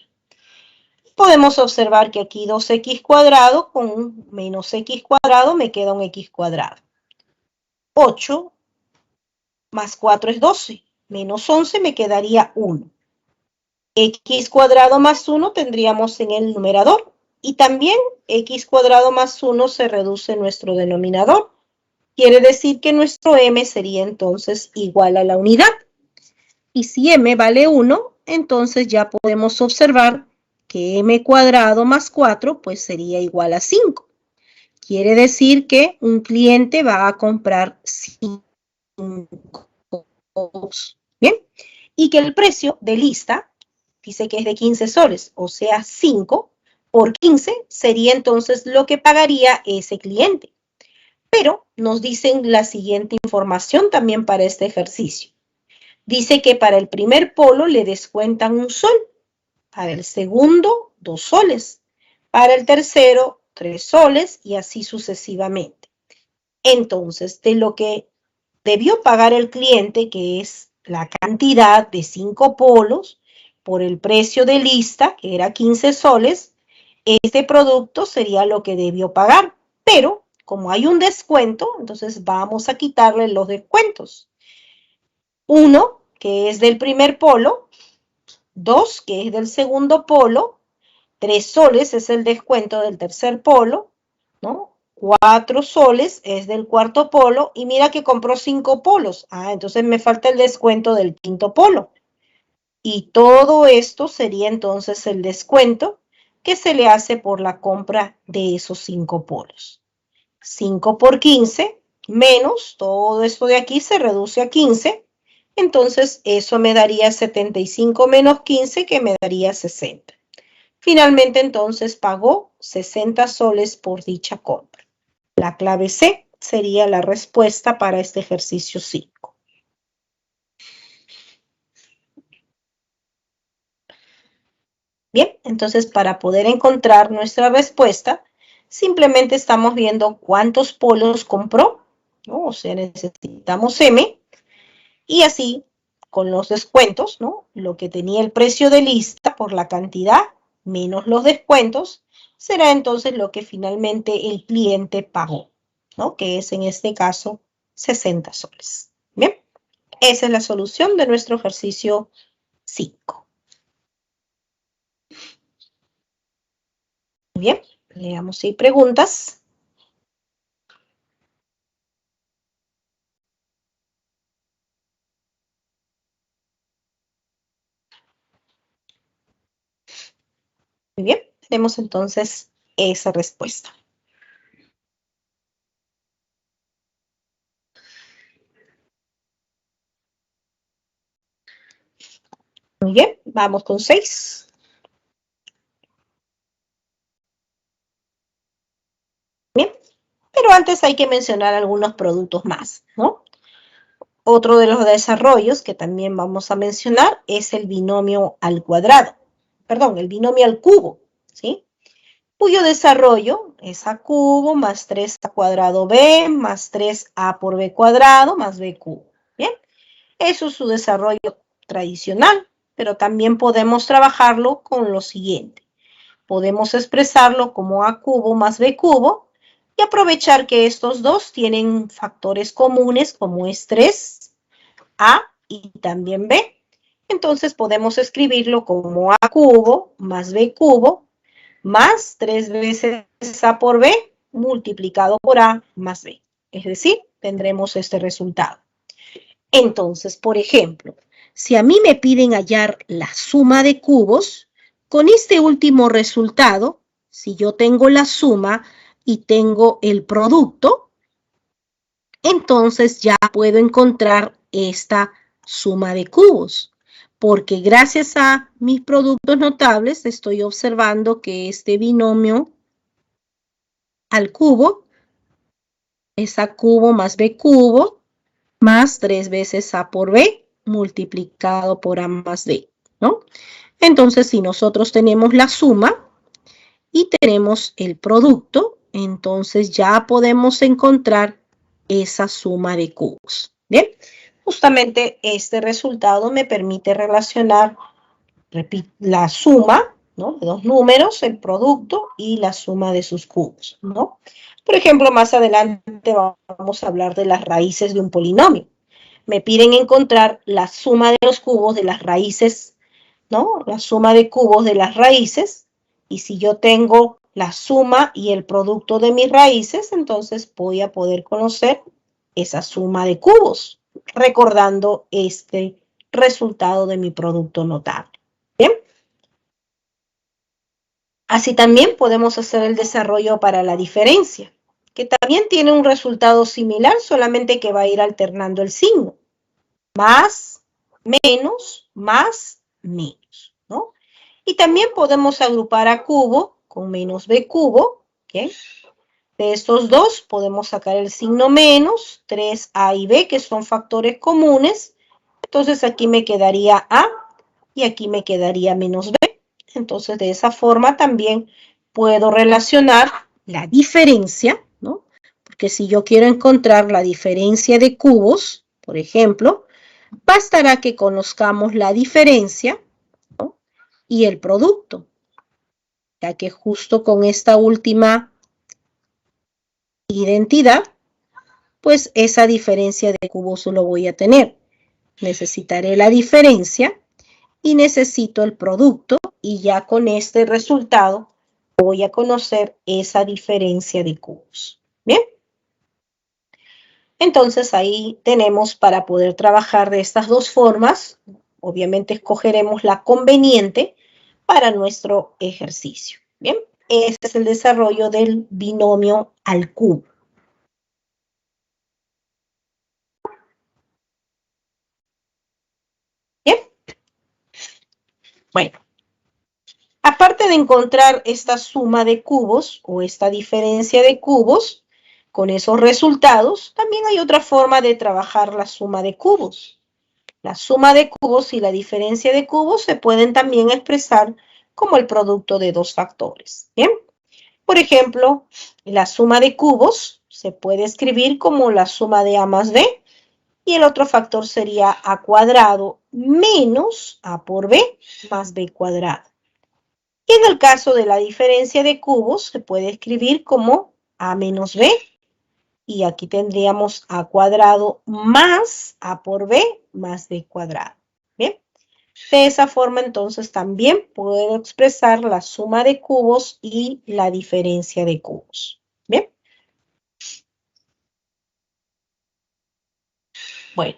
Podemos observar que aquí 2x cuadrado con un menos x cuadrado me queda un x cuadrado. 8 más 4 es 12, menos 11 me quedaría 1. X cuadrado más 1 tendríamos en el numerador y también x cuadrado más 1 se reduce en nuestro denominador. Quiere decir que nuestro m sería entonces igual a la unidad. Y si m vale 1, entonces ya podemos observar que m cuadrado más 4 pues sería igual a 5. Quiere decir que un cliente va a comprar 5. Bien, y que el precio de lista dice que es de 15 soles, o sea 5 por 15 sería entonces lo que pagaría ese cliente. Pero nos dicen la siguiente información también para este ejercicio. Dice que para el primer polo le descuentan 1 sol, para el segundo 2 soles, para el tercero 3 soles y así sucesivamente. Entonces, de lo que debió pagar el cliente, que es la cantidad de 5 polos, por el precio de lista, que era 15 soles, este producto sería lo que debió pagar. Pero, como hay un descuento, entonces vamos a quitarle los descuentos. 1, que es del primer polo, 2, que es del segundo polo, 3 soles es el descuento del tercer polo, ¿no? 4 soles es del cuarto polo y mira que compró 5 polos. Entonces me falta el descuento del quinto polo. Y todo esto sería entonces el descuento que se le hace por la compra de esos 5 polos. 5 por 15 menos todo esto de aquí se reduce a 15. Entonces eso me daría 75 menos 15, que me daría 60. Finalmente entonces pagó 60 soles por dicha compra. La clave C sería la respuesta para este ejercicio 5. Bien, entonces para poder encontrar nuestra respuesta, simplemente estamos viendo cuántos polos compró, ¿no? O sea, necesitamos M, y así con los descuentos, ¿no? Lo que tenía el precio de lista por la cantidad menos los descuentos, será entonces lo que finalmente el cliente pagó, ¿no? Que es en este caso 60 soles. Bien, esa es la solución de nuestro ejercicio 5. Bien, veamos si hay preguntas. Muy bien, tenemos entonces esa respuesta. Muy bien, vamos con 6. Bien, pero antes hay que mencionar algunos productos más, ¿no? Otro de los desarrollos que también vamos a mencionar es el binomio al cuadrado. Perdón, el binomio al cubo, ¿sí? cuyo desarrollo es a cubo más 3a cuadrado b más 3a por b cuadrado más b cubo. Bien, eso es su desarrollo tradicional, pero también podemos trabajarlo con lo siguiente. Podemos expresarlo como a cubo más b cubo y aprovechar que estos dos tienen factores comunes como es 3a y también b. Entonces podemos escribirlo como a cubo más b cubo más 3 veces a por b multiplicado por a más b. Es decir, tendremos este resultado. Entonces, por ejemplo, si a mí me piden hallar la suma de cubos, con este último resultado, si yo tengo la suma y tengo el producto, entonces ya puedo encontrar esta suma de cubos, porque gracias a mis productos notables estoy observando que este binomio al cubo es a cubo más b cubo más 3 veces a por b multiplicado por a más b, ¿no? Entonces, si nosotros tenemos la suma y tenemos el producto, entonces ya podemos encontrar esa suma de cubos. Bien, justamente este resultado me permite relacionar la suma, ¿no?, de dos números, el producto y la suma de sus cubos, ¿no? Por ejemplo, más adelante vamos a hablar de las raíces de un polinomio. Me piden encontrar la suma de los cubos de las raíces, ¿no? La suma de cubos de las raíces. Y si yo tengo la suma y el producto de mis raíces, entonces voy a poder conocer esa suma de cubos, recordando este resultado de mi producto notable. Bien. Así también podemos hacer el desarrollo para la diferencia, que también tiene un resultado similar, solamente que va a ir alternando el signo. Más, menos, más, menos, ¿no? Y también podemos agrupar a cubo con menos b cubo, ¿ok? De estos dos podemos sacar el signo menos, 3a y b, que son factores comunes. Entonces aquí me quedaría a y aquí me quedaría menos b. Entonces de esa forma también puedo relacionar la diferencia, ¿no? Porque si yo quiero encontrar la diferencia de cubos, por ejemplo, bastará que conozcamos la diferencia, ¿no?, y el producto, ya que justo con esta última identidad, pues esa diferencia de cubos lo voy a tener. Necesitaré la diferencia y necesito el producto y ya con este resultado voy a conocer esa diferencia de cubos. Bien. Entonces ahí tenemos para poder trabajar de estas dos formas. Obviamente escogeremos la conveniente para nuestro ejercicio. Bien, este es el desarrollo del binomio al cubo. Bien. Bueno, aparte de encontrar esta suma de cubos o esta diferencia de cubos con esos resultados, también hay otra forma de trabajar la suma de cubos. La suma de cubos y la diferencia de cubos se pueden también expresar como el producto de dos factores. Bien, por ejemplo, la suma de cubos se puede escribir como la suma de a más b y el otro factor sería a cuadrado menos a por b más b cuadrado. Y en el caso de la diferencia de cubos se puede escribir como a menos b y aquí tendríamos a cuadrado más a por b más b cuadrado. Bien, de esa forma entonces también puedo expresar la suma de cubos y la diferencia de cubos. Bien. Bueno,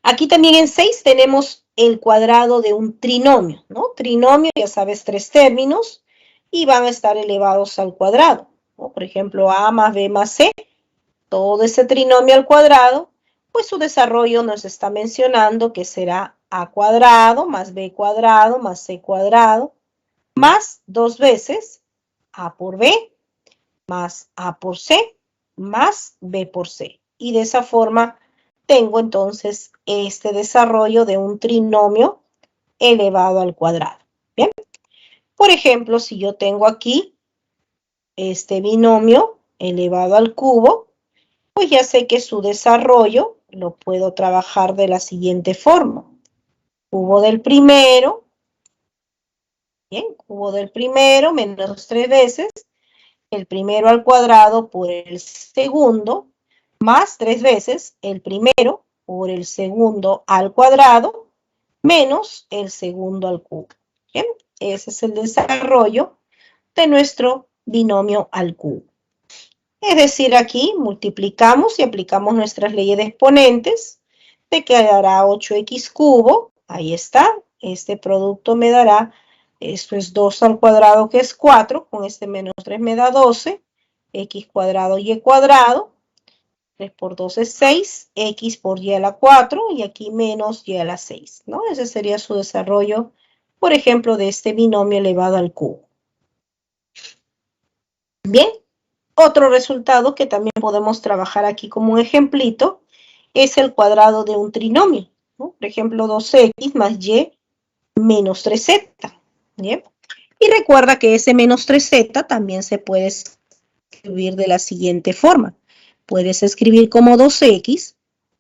aquí también en 6 tenemos el cuadrado de un trinomio, ¿no? Trinomio, ya sabes, tres términos y van a estar elevados al cuadrado, ¿no? Por ejemplo, a más b más c. Todo ese trinomio al cuadrado, pues su desarrollo nos está mencionando que será a cuadrado más b cuadrado más c cuadrado más dos veces a por b más a por c más b por c. Y de esa forma tengo entonces este desarrollo de un trinomio elevado al cuadrado. Bien. Por ejemplo, si yo tengo aquí este binomio elevado al cubo, pues ya sé que su desarrollo lo puedo trabajar de la siguiente forma. Cubo del primero, bien, cubo del primero menos 3 veces el primero al cuadrado por el segundo, más 3 veces el primero por el segundo al cuadrado, menos el segundo al cubo. Bien, ese es el desarrollo de nuestro binomio al cubo. Es decir, aquí multiplicamos y aplicamos nuestras leyes de exponentes, te quedará 8x cubo, ahí está, este producto me dará, esto es 2 al cuadrado que es 4, con este menos 3 me da 12, x cuadrado y cuadrado, 3 por 2 es 6, x por y a la 4 y aquí menos y a la 6, ¿no? Ese sería su desarrollo, por ejemplo, de este binomio elevado al cubo. Bien, otro resultado que también podemos trabajar aquí como un ejemplito es el cuadrado de un trinomio, ¿no? Por ejemplo, 2x más y menos 3z. ¿Bien? Y recuerda que ese menos 3z también se puede escribir de la siguiente forma. Puedes escribir como 2x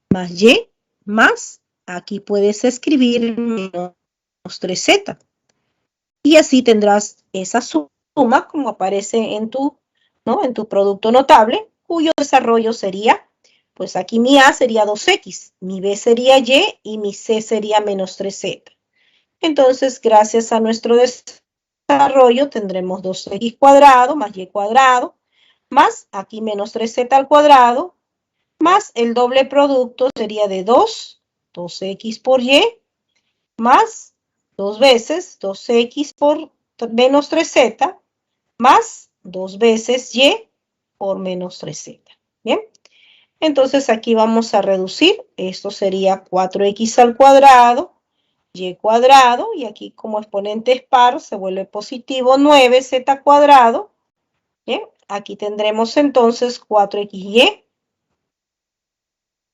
más y más, aquí puedes escribir menos 3z. Y así tendrás esa suma como aparece en tu, ¿no? En tu producto notable, cuyo desarrollo sería, pues aquí mi A sería 2x, mi B sería y mi C sería menos 3z. Entonces, gracias a nuestro desarrollo, tendremos 2x cuadrado más y cuadrado, más aquí menos 3z al cuadrado, más el doble producto sería de 2x por y, más 2 veces 2x por menos 3z, más 2 veces y por menos 3z. Bien, entonces aquí vamos a reducir, esto sería 4x al cuadrado, y cuadrado, y aquí como exponente es par, se vuelve positivo 9z cuadrado. Bien, aquí tendremos entonces 4xy.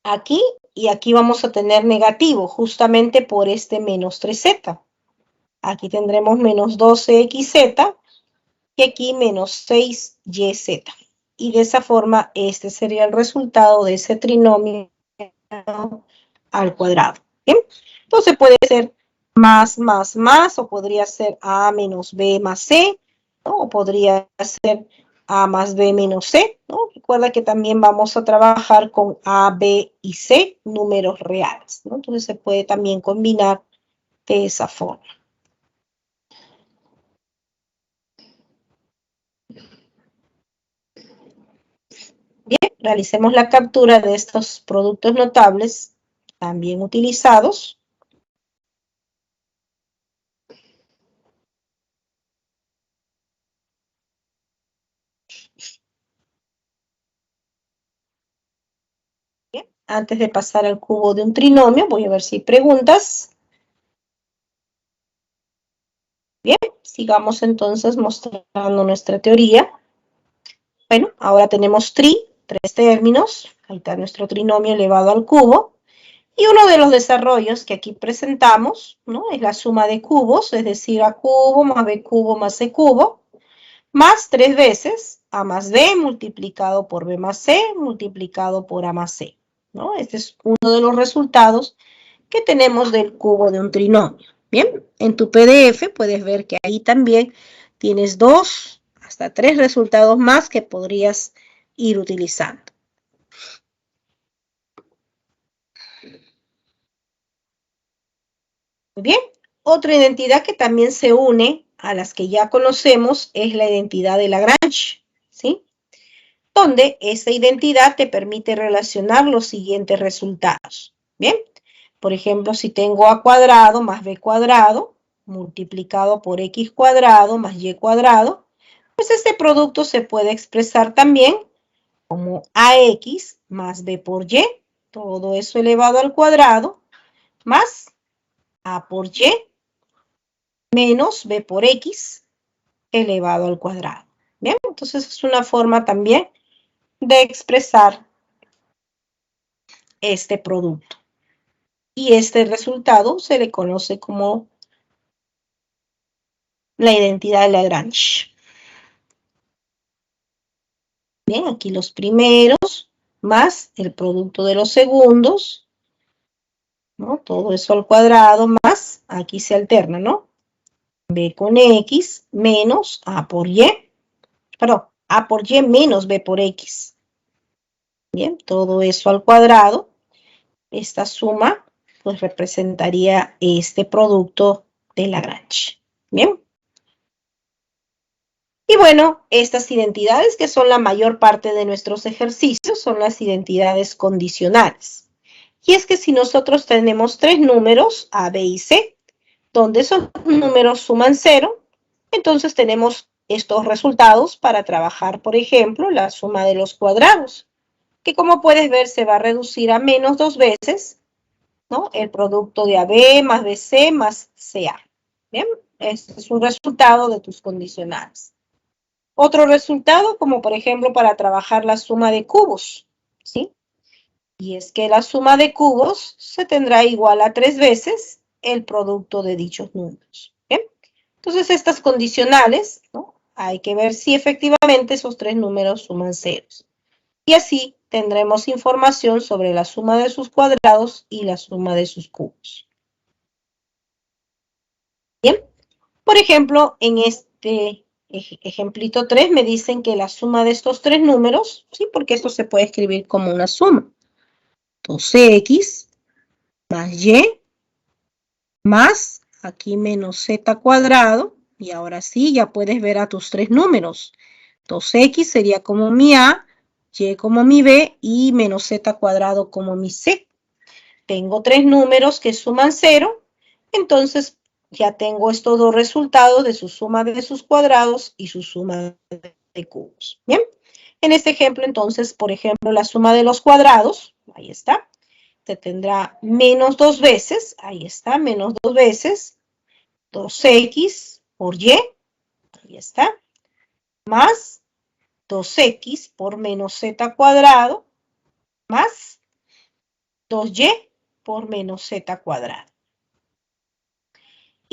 Aquí y aquí vamos a tener negativo, justamente por este menos 3z. Aquí tendremos menos 12xz y aquí menos 6yz. Y de esa forma, este sería el resultado de ese trinomio al cuadrado. ¿Bien? Entonces puede ser más, o podría ser a menos b más c, ¿no? O podría ser a más b menos c, ¿no? Recuerda que también vamos a trabajar con a, b y c, números reales, ¿no? Entonces se puede también combinar de esa forma. Bien, realicemos la captura de estos productos notables también utilizados. Bien, antes de pasar al cubo de un trinomio, voy a ver si hay preguntas. Bien, sigamos entonces mostrando nuestra teoría. Bueno, ahora tenemos tres términos. Ahí está nuestro trinomio elevado al cubo. Y uno de los desarrollos que aquí presentamos, ¿no? Es la suma de cubos, es decir, a cubo más b cubo más c cubo, más 3 veces a más b multiplicado por b más c multiplicado por a más c, ¿no? Este es uno de los resultados que tenemos del cubo de un trinomio. Bien, en tu PDF puedes ver que ahí también tienes 2 hasta 3 resultados más que podrías ir utilizando. Muy bien, otra identidad que también se une a las que ya conocemos es la identidad de Lagrange, ¿sí? Donde esa identidad te permite relacionar los siguientes resultados. Bien, por ejemplo, si tengo a cuadrado más b cuadrado multiplicado por x cuadrado más y cuadrado, pues este producto se puede expresar también como ax más b por y, todo eso elevado al cuadrado, más a por y menos b por x elevado al cuadrado. Bien, entonces es una forma también de expresar este producto. Y este resultado se le conoce como la identidad de Lagrange. Bien, aquí los primeros más el producto de los segundos, ¿no? Todo eso al cuadrado más, aquí se alterna, ¿no? B con X menos A por Y, perdón, A por Y menos B por X. Bien, todo eso al cuadrado. Esta suma, pues representaría este producto de Lagrange. Bien. Y bueno, estas identidades, que son la mayor parte de nuestros ejercicios, son las identidades condicionales. Y es que si nosotros tenemos tres números, A, B y C, donde esos números suman 0, entonces tenemos estos resultados para trabajar, por ejemplo, la suma de los cuadrados, que como puedes ver se va a reducir a menos 2 veces, ¿no? El producto de AB más BC más CA. Bien, este es un resultado de tus condicionales. Otro resultado, como por ejemplo para trabajar la suma de cubos, ¿sí? Y es que la suma de cubos se tendrá igual a 3 veces el producto de dichos números. ¿Bien? Entonces estas condicionales, ¿no? Hay que ver si efectivamente esos tres números suman ceros. Y así tendremos información sobre la suma de sus cuadrados y la suma de sus cubos. Bien, por ejemplo, en este ejemplito 3 me dicen que la suma de estos tres números, ¿sí? Porque esto se puede escribir como una suma. 2x más y más aquí menos z cuadrado. Y ahora sí, ya puedes ver a tus tres números. 2x sería como mi a, y como mi b y menos z cuadrado como mi c. Tengo tres números que suman 0, entonces ya tengo estos dos resultados de su suma de sus cuadrados y su suma de cubos. Bien, en este ejemplo entonces, por ejemplo, la suma de los cuadrados, ahí está, se tendrá menos 2 veces, ahí está, menos 2 veces, 2x por y, ahí está, más 2x por menos z cuadrado, más 2y por menos z cuadrado.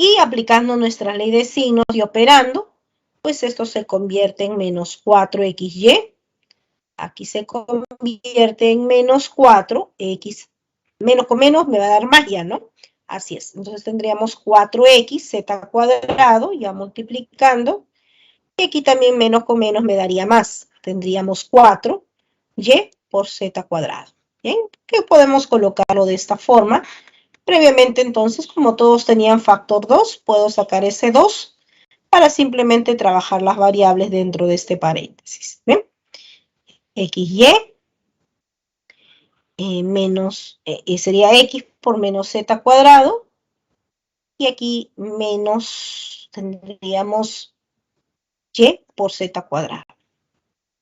Y aplicando nuestra ley de signos y operando, pues esto se convierte en menos 4xy. Aquí se convierte en menos 4x. Menos con menos me va a dar más ya, ¿no? Así es. Entonces tendríamos 4x z cuadrado, ya multiplicando. Y aquí también menos con menos me daría más. Tendríamos 4y por z cuadrado. Bien, que podemos colocarlo de esta forma. Previamente, entonces, como todos tenían factor 2, puedo sacar ese 2 para simplemente trabajar las variables dentro de este paréntesis. ¿Ven? XY menos, sería X por menos Z cuadrado. Y aquí menos tendríamos Y por Z cuadrado.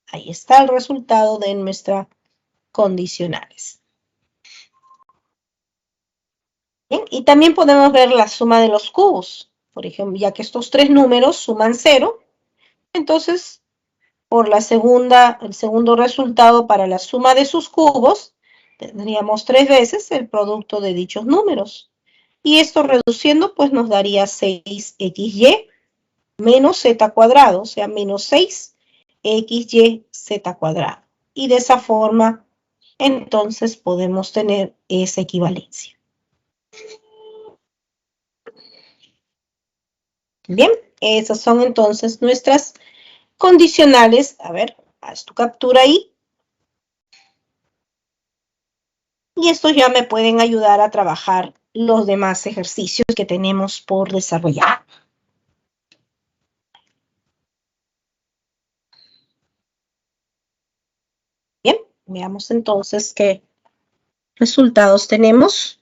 Ahí está el resultado de nuestras condicionales. Bien, y también podemos ver la suma de los cubos. Por ejemplo, ya que estos tres números suman 0, entonces por el segundo resultado para la suma de sus cubos, tendríamos 3 veces el producto de dichos números. Y esto reduciendo, pues nos daría 6xy menos z cuadrado, o sea, menos 6xy z cuadrado. Y de esa forma, entonces podemos tener esa equivalencia. Bien, esas son entonces nuestras condicionales. A ver, haz tu captura ahí. Y estos ya me pueden ayudar a trabajar los demás ejercicios que tenemos por desarrollar. Bien, veamos entonces qué resultados tenemos.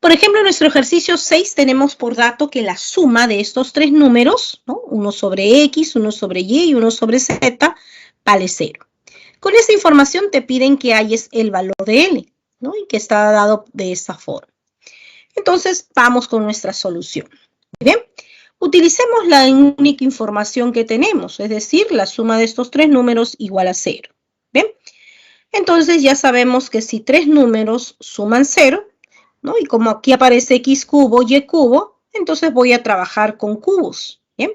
Por ejemplo, en nuestro ejercicio 6 tenemos por dato que la suma de estos tres números, ¿no? Uno sobre X, uno sobre Y y uno sobre Z, vale 0. Con esta información te piden que halles el valor de L, ¿no? Y que está dado de esta forma. Entonces, vamos con nuestra solución. Bien, Utilicemos la única información que tenemos, es decir, la suma de estos tres números igual a 0. ¿Bien? Entonces ya sabemos que si tres números suman 0, ¿no? Y como aquí aparece x cubo, y cubo, entonces voy a trabajar con cubos. ¿Bien?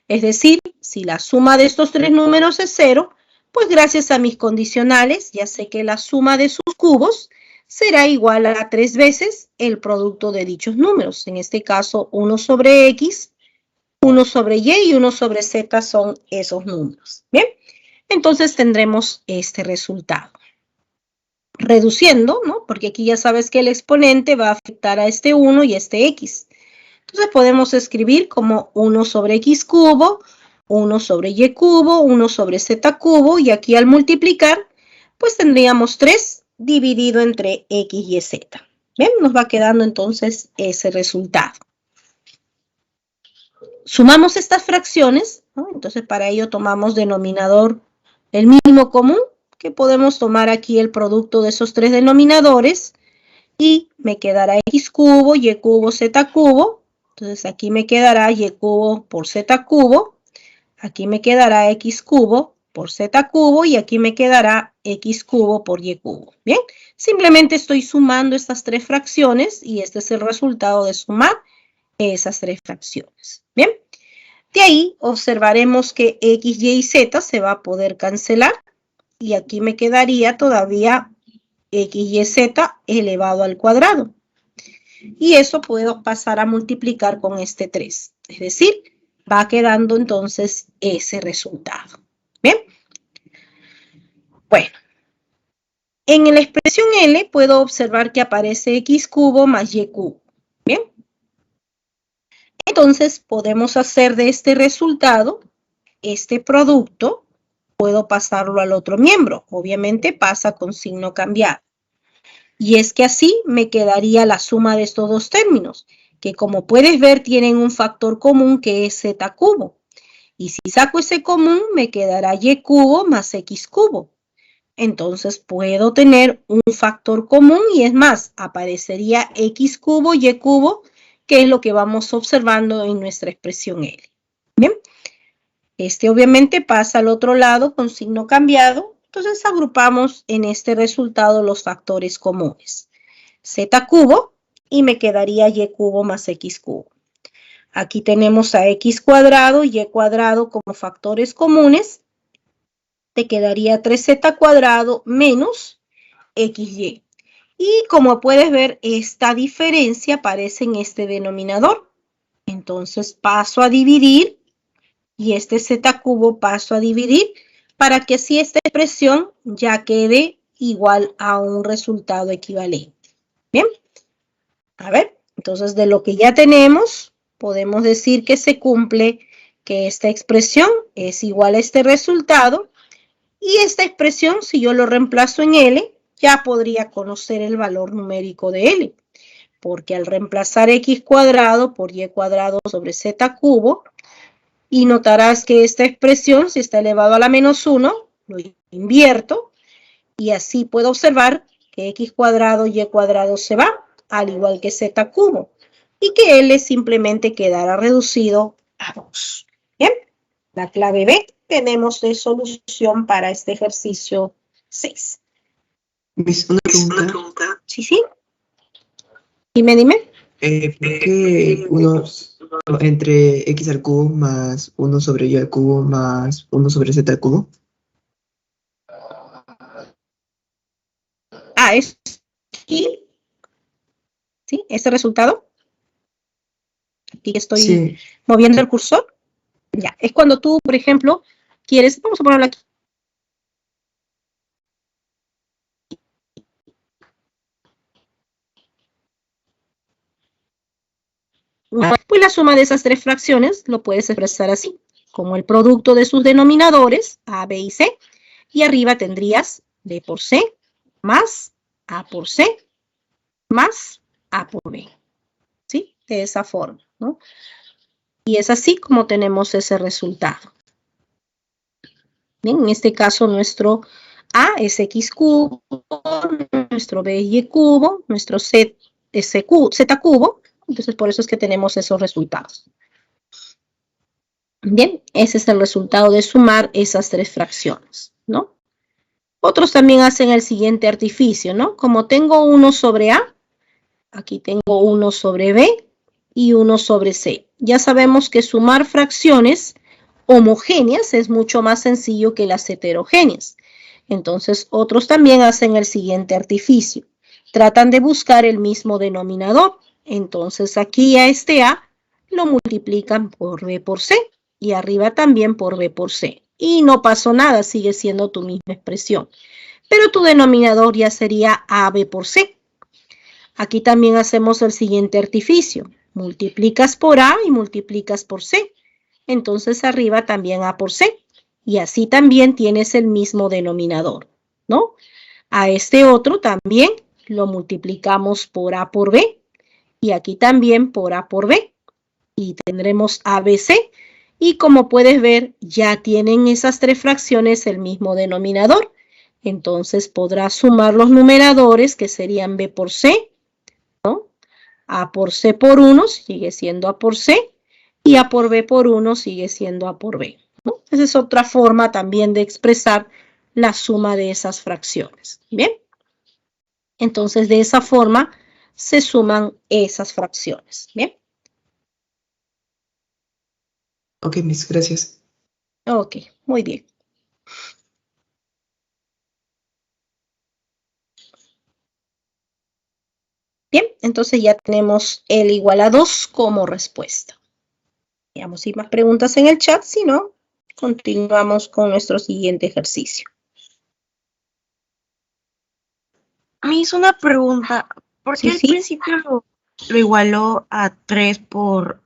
Es decir, si la suma de estos tres números es 0, pues gracias a mis condicionales ya sé que la suma de sus cubos será igual a 3 veces el producto de dichos números. En este caso, 1 sobre x, 1 sobre y 1 sobre z son esos números. Bien, entonces tendremos este resultado. Reduciendo, ¿no? Porque aquí ya sabes que el exponente va a afectar a este 1 y este x. Entonces podemos escribir como 1 sobre x cubo, 1 sobre y cubo, 1 sobre z cubo, y aquí al multiplicar, pues tendríamos 3 dividido entre x y z. Bien, nos va quedando entonces ese resultado. Sumamos estas fracciones, ¿no? Entonces para ello tomamos denominador el mínimo común, que podemos tomar aquí el producto de esos tres denominadores, y me quedará x cubo, y cubo, z cubo. Entonces aquí me quedará y cubo por z cubo, aquí me quedará x cubo por z cubo, y aquí me quedará x cubo por y cubo. Bien, simplemente estoy sumando estas tres fracciones y este es el resultado de sumar esas tres fracciones. Bien, de ahí observaremos que x, y z se va a poder cancelar y aquí me quedaría todavía x, y, z elevado al cuadrado. Y eso puedo pasar a multiplicar con este 3. Es decir, va quedando entonces ese resultado. ¿Bien? Bueno, en la expresión L puedo observar que aparece x cubo más y cubo. ¿Bien? Entonces podemos hacer de este resultado, este producto, puedo pasarlo al otro miembro. Obviamente pasa con signo cambiado. Y es que así me quedaría la suma de estos dos términos, que como puedes ver tienen un factor común que es z cubo. Y si saco ese común, me quedará y cubo más x cubo. Entonces puedo tener un factor común y es más, aparecería x cubo, y cubo, que es lo que vamos observando en nuestra expresión L. Bien, este obviamente pasa al otro lado con signo cambiado. Entonces agrupamos en este resultado los factores comunes. Z cubo y me quedaría y cubo más x cubo. Aquí tenemos a x cuadrado y y cuadrado como factores comunes. Te quedaría 3z cuadrado menos xy. Y como puedes ver, esta diferencia aparece en este denominador. Entonces paso a dividir y este z cubo paso a dividir para que así esta expresión ya quede igual a un resultado equivalente. Bien, a ver, entonces de lo que ya tenemos, podemos decir que se cumple que esta expresión es igual a este resultado y esta expresión, si yo lo reemplazo en L, ya podría conocer el valor numérico de L, porque al reemplazar x cuadrado por y cuadrado sobre z cubo, y notarás que esta expresión, si está elevado a la menos 1, lo invierto, y así puedo observar que x cuadrado y cuadrado se va, al igual que z cubo, y que L simplemente quedará reducido a 2. Bien, la clave B tenemos de solución para este ejercicio 6. Miss, una pregunta. Sí, sí. Dime. ¿Por qué 1 entre x al cubo más 1 sobre y al cubo más 1 sobre z al cubo? Es aquí. ¿Sí? Este resultado. Aquí estoy moviendo el cursor. Ya, es cuando tú, por ejemplo, quieres, vamos a ponerlo aquí. Pues la suma de esas tres fracciones lo puedes expresar así, como el producto de sus denominadores, A, B y C, y arriba tendrías B por C más A por C más A por B, ¿sí? De esa forma, ¿no? Y es así como tenemos ese resultado. Bien, en este caso nuestro A es x cubo, nuestro B es y cubo, nuestro C es z cubo, entonces por eso es que tenemos esos resultados. Bien, ese es el resultado de sumar esas tres fracciones, ¿no? Otros también hacen el siguiente artificio, ¿no? Como tengo 1 sobre A, aquí tengo 1 sobre B y 1 sobre C. Ya sabemos que sumar fracciones homogéneas es mucho más sencillo que las heterogéneas. Entonces, otros también hacen el siguiente artificio. Tratan de buscar el mismo denominador. Entonces, aquí a este A lo multiplican por B por C y arriba también por B por C. Y no pasó nada, sigue siendo tu misma expresión. Pero tu denominador ya sería AB por C. Aquí también hacemos el siguiente artificio. Multiplicas por A y multiplicas por C. Entonces arriba también A por C. Y así también tienes el mismo denominador, ¿no? A este otro también lo multiplicamos por A por B. Y aquí también por A por B. Y tendremos ABC. Y como puedes ver, ya tienen esas tres fracciones el mismo denominador. Entonces podrás sumar los numeradores, que serían B por C, ¿no? A por C por 1 sigue siendo A por C y A por B por 1 sigue siendo A por B, ¿no? Esa es otra forma también de expresar la suma de esas fracciones. Bien, entonces de esa forma se suman esas fracciones. Bien, Ok, Miss, gracias. ok, muy bien. Bien, entonces ya tenemos el igual a 2 como respuesta. Veamos si hay más preguntas en el chat, si no, continuamos con nuestro siguiente ejercicio. Me hizo una pregunta. ¿Por qué Sí, al sí. principio lo igualó a 3 por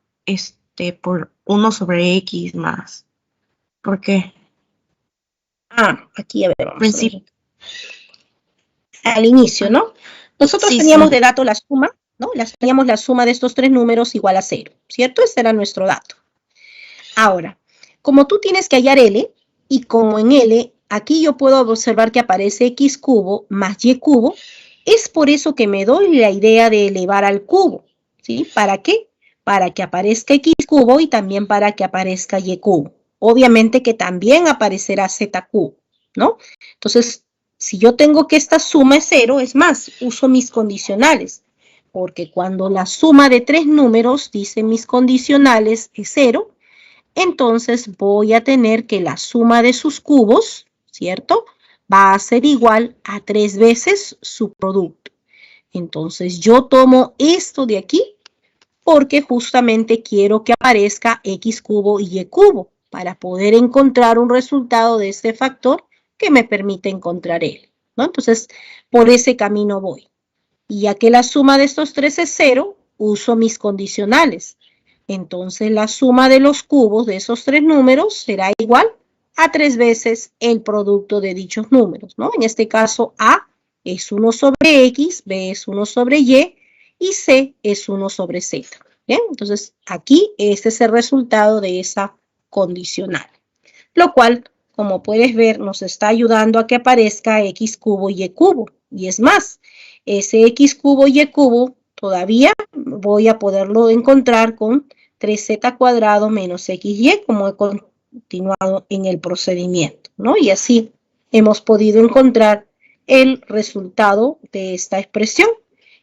1 sobre X más? ¿Por qué? Aquí a ver, vamos a ver. Principio. Al inicio, ¿no? Nosotros Sí, teníamos sí. de dato la suma, ¿no? Teníamos la suma de estos tres números igual a 0, ¿cierto? Ese era nuestro dato. Ahora, como tú tienes que hallar L, y como en L, aquí yo puedo observar que aparece X cubo más Y cubo, es por eso que me doy la idea de elevar al cubo, ¿sí? ¿Para qué? Para que aparezca X cubo y también para que aparezca Y cubo. Obviamente que también aparecerá Z cubo, ¿no? Entonces, si yo tengo que esta suma es 0, es más, uso mis condicionales, porque cuando la suma de tres números, dice mis condicionales, es 0, entonces voy a tener que la suma de sus cubos, ¿cierto? Va a ser igual a 3 veces su producto. Entonces yo tomo esto de aquí porque justamente quiero que aparezca X cubo y Y cubo para poder encontrar un resultado de este factor que me permite encontrar él, ¿no? Entonces, por ese camino voy. Y ya que la suma de estos tres es 0, uso mis condicionales. Entonces la suma de los cubos de esos tres números será igual a 3 veces el producto de dichos números, ¿no? En este caso A es 1 sobre X, B es 1 sobre y C es 1 sobre Z. ¿Bien? Entonces aquí este es el resultado de esa condicional, lo cual, como puedes ver, nos está ayudando a que aparezca X cubo y Y cubo. Y es más, ese X cubo y Y cubo todavía voy a poderlo encontrar con 3z cuadrado menos XY, como he continuado en el procedimiento, ¿no? Y así hemos podido encontrar el resultado de esta expresión,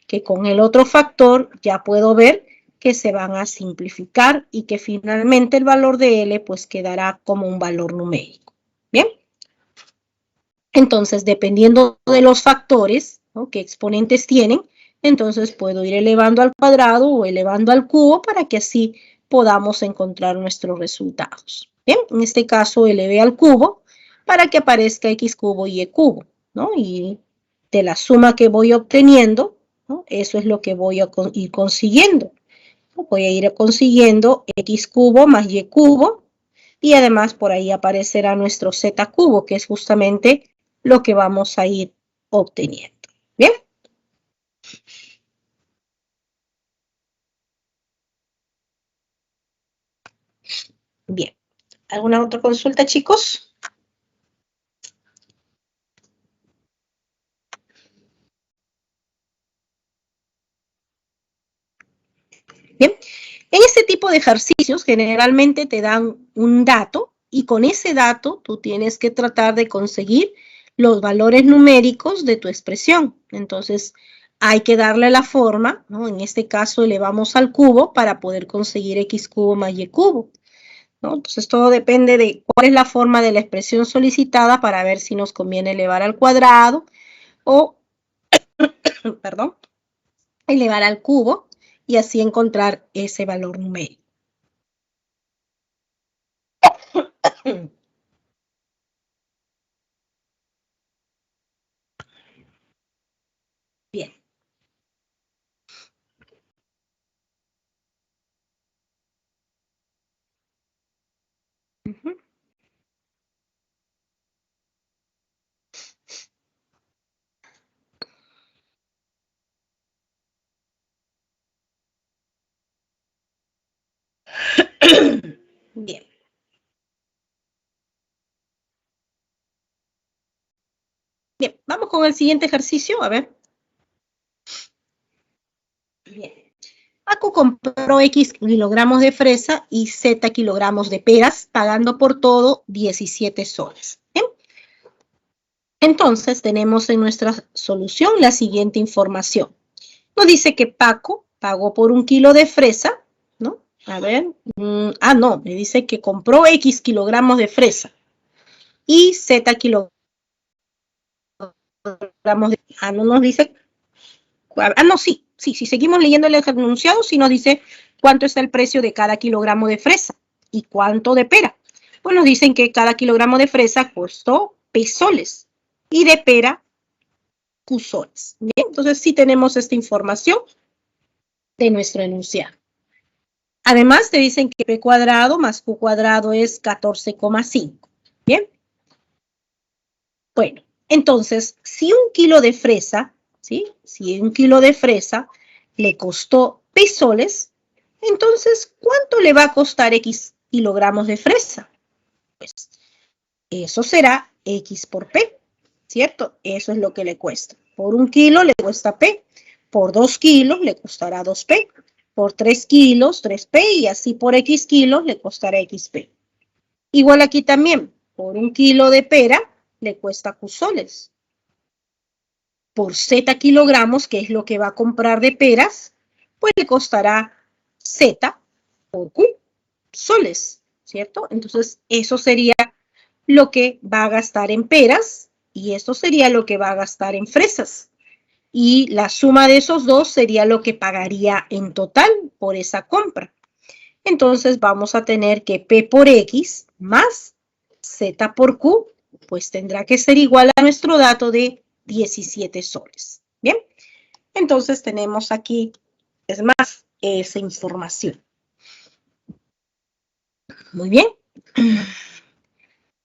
que con el otro factor ya puedo ver que se van a simplificar y que finalmente el valor de L pues quedará como un valor numérico. Bien. Entonces, dependiendo de los factores, ¿no?, qué exponentes tienen, entonces puedo ir elevando al cuadrado o elevando al cubo para que así podamos encontrar nuestros resultados. Bien, en este caso elevé al cubo para que aparezca X cubo y Y cubo, ¿no? Y de la suma que voy obteniendo, ¿no?, eso es lo que voy a ir consiguiendo. Voy a ir consiguiendo X cubo más Y cubo y además por ahí aparecerá nuestro Z cubo, que es justamente lo que vamos a ir obteniendo. ¿Bien? Bien. ¿Alguna otra consulta, chicos? Bien. En este tipo tipo de ejercicios generalmente te dan un dato y con ese dato tú tienes que tratar de conseguir los valores numéricos de tu expresión. Entonces, hay que darle la forma, ¿no? En este caso, elevamos al cubo para poder conseguir x cubo más y cubo, ¿no? Entonces, todo depende de cuál es la forma de la expresión solicitada para ver si nos conviene elevar al cuadrado o, perdón, elevar al cubo y así encontrar ese valor numérico. Bien. Bien. Bien, vamos con el siguiente ejercicio, a ver. Bien. Paco compró X kilogramos de fresa y Z kilogramos de peras, pagando por todo 17 soles. ¿Bien? Entonces, tenemos en nuestra solución la siguiente información. Nos dice que Paco pagó por 1 kilo de fresa, ¿no? A ver, no, me dice que compró X kilogramos de fresa y Z kilogramos de... no nos dice... no, sí, si seguimos leyendo el enunciado, sí nos dice cuánto es el precio de cada kilogramo de fresa y cuánto de pera. Pues nos dicen que cada kilogramo de fresa costó P soles y de pera Q soles. Bien, entonces sí tenemos esta información de nuestro enunciado. Además te dicen que P cuadrado más Q cuadrado es 14,5. Bien. Bueno, entonces, si 1 kilo de fresa, ¿sí? Si 1 kilo de fresa le costó P soles, entonces, ¿cuánto le va a costar X kilogramos de fresa? Pues, eso será X por P, ¿cierto? Eso es lo que le cuesta. Por 1 kilo le cuesta P, por 2 kilos le costará 2P, por 3 kilos 3P y así por X kilos le costará XP. Igual aquí también, por 1 kilo de pera le cuesta Q soles. Por Z kilogramos, que es lo que va a comprar de peras, pues le costará Z por Q soles, ¿cierto? Entonces, eso sería lo que va a gastar en peras y esto sería lo que va a gastar en fresas. Y la suma de esos dos sería lo que pagaría en total por esa compra. Entonces, vamos a tener que P por X más Z por Q, pues tendrá que ser igual a nuestro dato de 17 soles. Bien, entonces tenemos aquí, es más, esa información. Muy bien.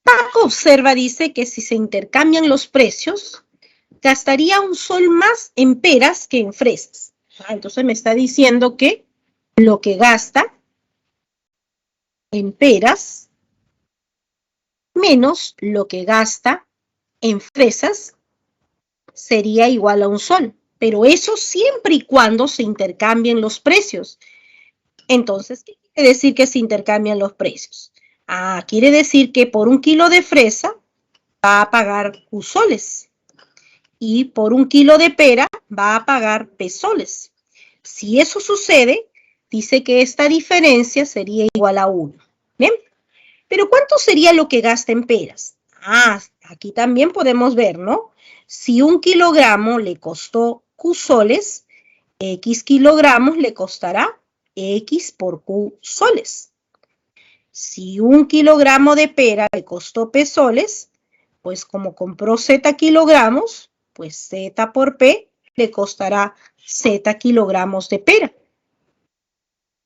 Paco observa, dice que si se intercambian los precios, gastaría 1 sol más en peras que en fresas. Entonces me está diciendo que lo que gasta en peras menos lo que gasta en fresas sería igual a 1 sol. Pero eso siempre y cuando se intercambien los precios. Entonces, ¿qué quiere decir que se intercambian los precios? Quiere decir que por 1 kilo de fresa va a pagar Q soles y por 1 kilo de pera va a pagar P soles. Si eso sucede, dice que esta diferencia sería igual a 1. ¿Bien? Pero ¿cuánto sería lo que gasta en peras? Aquí también podemos ver, ¿no? Si 1 kilogramo le costó Q soles, X kilogramos le costará X por Q soles. Si 1 kilogramo de pera le costó P soles, pues como compró Z kilogramos, pues Z por P le costará Z kilogramos de pera.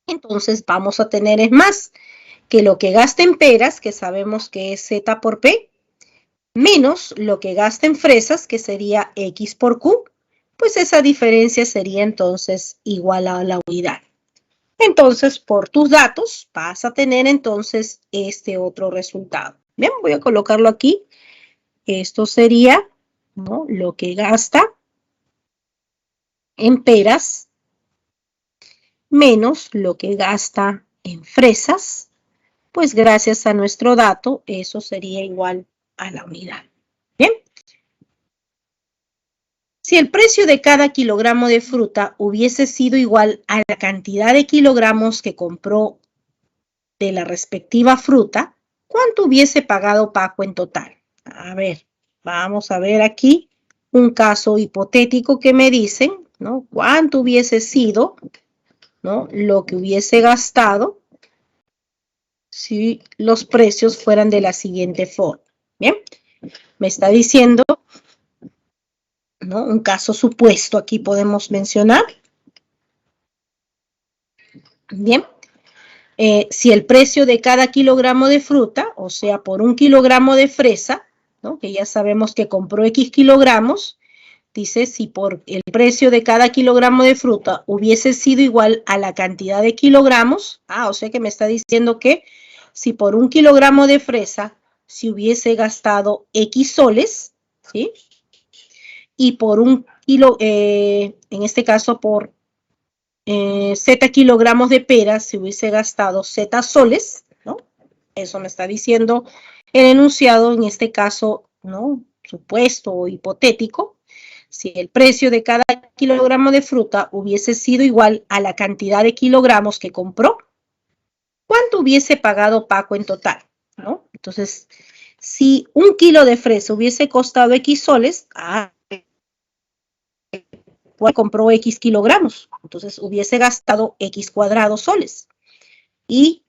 Entonces vamos a tener, es más, que lo que gasta en peras, que sabemos que es Z por P, menos lo que gasta en fresas, que sería X por Q, pues esa diferencia sería entonces igual a la unidad. Entonces, por tus datos, vas a tener entonces este otro resultado. Bien, voy a colocarlo aquí. Esto sería, ¿no?, lo que gasta en peras menos lo que gasta en fresas, pues gracias a nuestro dato, eso sería igual a la unidad. Bien. Si el precio de cada kilogramo de fruta hubiese sido igual a la cantidad de kilogramos que compró de la respectiva fruta, ¿cuánto hubiese pagado Paco en total? A ver, vamos a ver aquí un caso hipotético que me dicen, ¿no? ¿Cuánto hubiese sido, ¿no?, lo que hubiese gastado si los precios fueran de la siguiente forma? Bien, me está diciendo, ¿no?, un caso supuesto aquí podemos mencionar. Bien, si el precio de cada kilogramo de fruta, o sea, por un kilogramo de fresa, ¿no?, que ya sabemos que compró X kilogramos, dice si por el precio de cada kilogramo de fruta hubiese sido igual a la cantidad de kilogramos, o sea que me está diciendo que si por un kilogramo de fresa se hubiese gastado X soles, ¿sí?, y por un kilo, en este caso por Z kilogramos de peras se hubiese gastado Z soles, ¿no? Eso me está diciendo el enunciado, en este caso, ¿no?, supuesto o hipotético. Si el precio de cada kilogramo de fruta hubiese sido igual a la cantidad de kilogramos que compró, ¿cuánto hubiese pagado Paco en total? ¿No? Entonces, si un kilo de fresa hubiese costado X soles, pues compró X kilogramos, entonces hubiese gastado X cuadrados soles. Y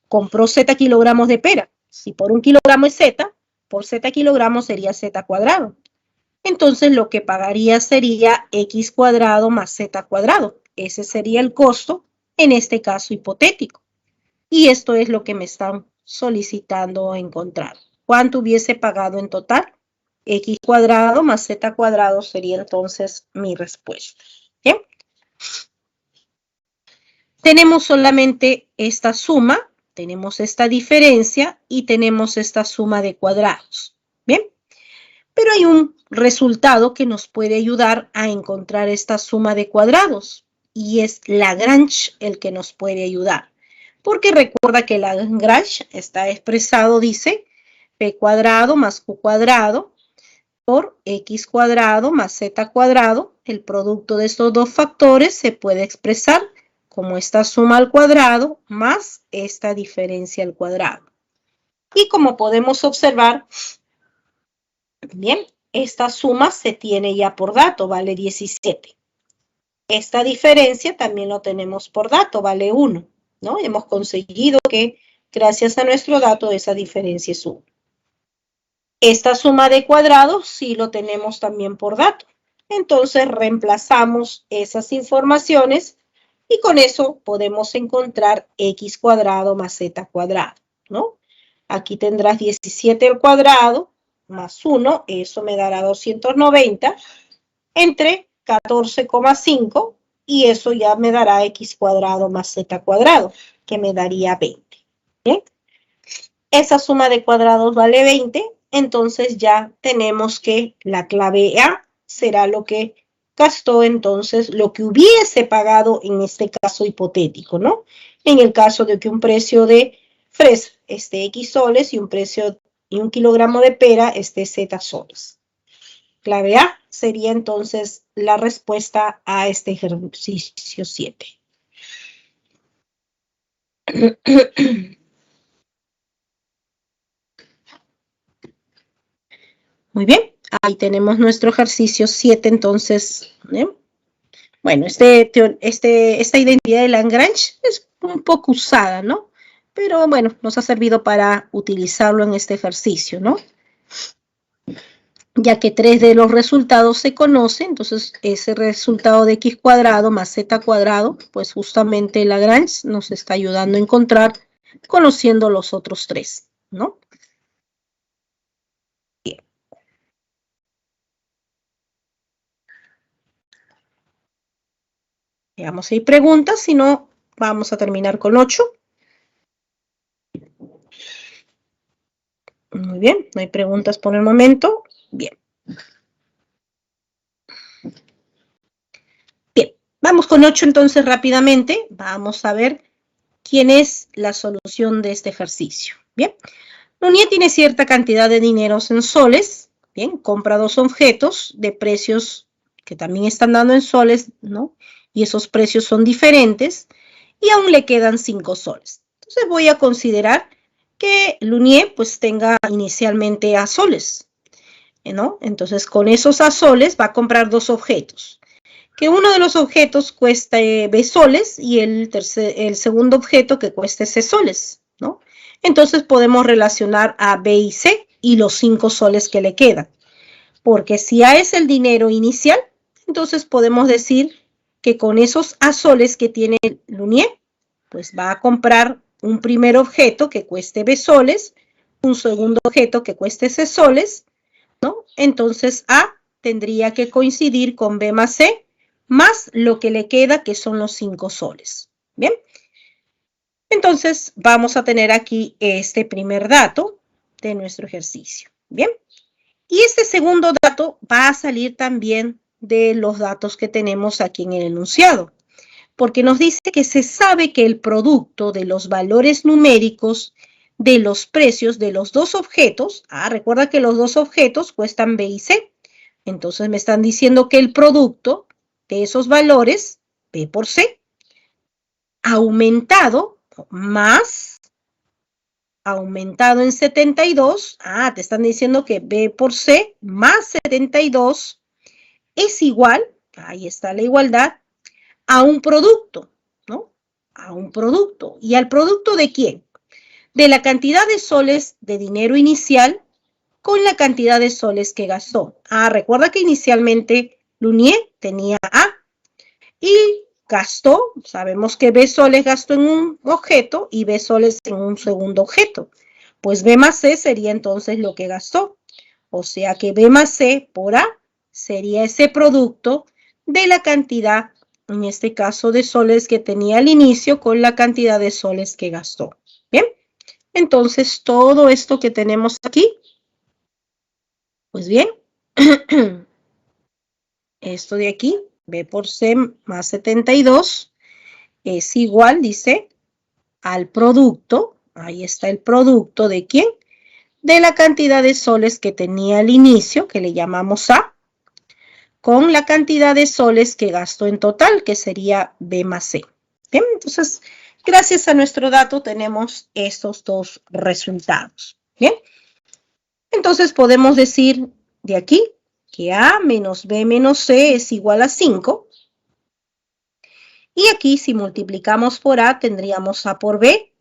compró Z kilogramos de pera. Si por un kilogramo es Z, por Z kilogramos sería Z cuadrado. Entonces lo que pagaría sería X cuadrado más Z cuadrado. Ese sería el costo en este caso hipotético. Y esto es lo que me están solicitando encontrar. ¿Cuánto hubiese pagado en total? X cuadrado más Z cuadrado sería entonces mi respuesta. ¿Bien? Tenemos solamente esta suma, tenemos esta diferencia y tenemos esta suma de cuadrados. ¿Bien? Pero hay un resultado que nos puede ayudar a encontrar esta suma de cuadrados y es Lagrange el que nos puede ayudar. Porque recuerda que Lagrange está expresado, dice, p cuadrado más q cuadrado por x cuadrado más z cuadrado. El producto de estos dos factores se puede expresar como esta suma al cuadrado más esta diferencia al cuadrado. Y como podemos observar, bien, esta suma se tiene ya por dato, vale 17. Esta diferencia también lo tenemos por dato, vale 1, ¿no? Hemos conseguido que, gracias a nuestro dato, esa diferencia es 1. Esta suma de cuadrados sí lo tenemos también por dato. Entonces, reemplazamos esas informaciones y con eso podemos encontrar x cuadrado más z cuadrado, ¿no? Aquí tendrás 17 al cuadrado más 1, eso me dará 290, entre 14,5 y eso ya me dará x cuadrado más z cuadrado, que me daría 20. ¿Bien? Esa suma de cuadrados vale 20, entonces ya tenemos que la clave A será lo que gastó, entonces lo que hubiese pagado en este caso hipotético, ¿no? En el caso de que un precio de fresa esté X soles y un kilogramo de pera esté Z soles. Clave A sería entonces la respuesta a este ejercicio 7. Muy bien, ahí tenemos nuestro ejercicio 7, entonces, bueno, esta identidad de Lagrange es un poco usada, ¿no? Pero bueno, nos ha servido para utilizarlo en este ejercicio, ¿no? Ya que 3 de los resultados se conocen, entonces ese resultado de x cuadrado más z cuadrado, pues justamente Lagrange nos está ayudando a encontrar conociendo los otros 3, ¿no? Bien. Veamos si hay preguntas, si no, vamos a terminar con 8. Muy bien, no hay preguntas por el momento. Bien. Bien, vamos con 8 entonces rápidamente. Vamos a ver quién es la solución de este ejercicio. Bien, Lunier tiene cierta cantidad de dineros en soles. Bien, compra dos objetos de precios que también están dando en soles, ¿no? Y esos precios son diferentes y aún le quedan 5 soles. Entonces voy a considerar que Lunier pues tenga inicialmente A soles, ¿no? Entonces con esos A soles va a comprar dos objetos. Que uno de los objetos cueste B soles y el segundo objeto que cueste C soles, ¿no? Entonces podemos relacionar a B y C y los 5 soles que le quedan. Porque si A es el dinero inicial, entonces podemos decir que con esos A soles que tiene Lunier, pues va a comprar un primer objeto que cueste B soles, un segundo objeto que cueste C soles, ¿no? Entonces A tendría que coincidir con B más C, más lo que le queda, que son los 5 soles. Bien. Entonces vamos a tener aquí este primer dato de nuestro ejercicio. Bien. Y este segundo dato va a salir también de los datos que tenemos aquí en el enunciado, porque nos dice que se sabe que el producto de los valores numéricos de los precios de los dos objetos, recuerda que los dos objetos cuestan B y C, entonces me están diciendo que el producto de esos valores, B por C, aumentado en 72, te están diciendo que B por C más 72 es igual, ahí está la igualdad, a un producto, ¿no? A un producto. ¿Y al producto de quién? De la cantidad de soles de dinero inicial con la cantidad de soles que gastó. Recuerda que inicialmente Lunier tenía A y gastó, sabemos que B soles gastó en un objeto y B soles en un segundo objeto. Pues B más C sería entonces lo que gastó. O sea que B más C por A sería ese producto de la cantidad, en este caso de soles que tenía al inicio con la cantidad de soles que gastó. Bien, entonces todo esto que tenemos aquí, pues bien, esto de aquí, B por C más 72, es igual, dice, al producto, ahí está el producto de ¿quién? De la cantidad de soles que tenía al inicio, que le llamamos A, con la cantidad de soles que gastó en total, que sería B más C. Bien, entonces, gracias a nuestro dato tenemos estos dos resultados. Bien, entonces podemos decir de aquí que A menos B menos C es igual a 5. Y aquí, si multiplicamos por A, tendríamos A por B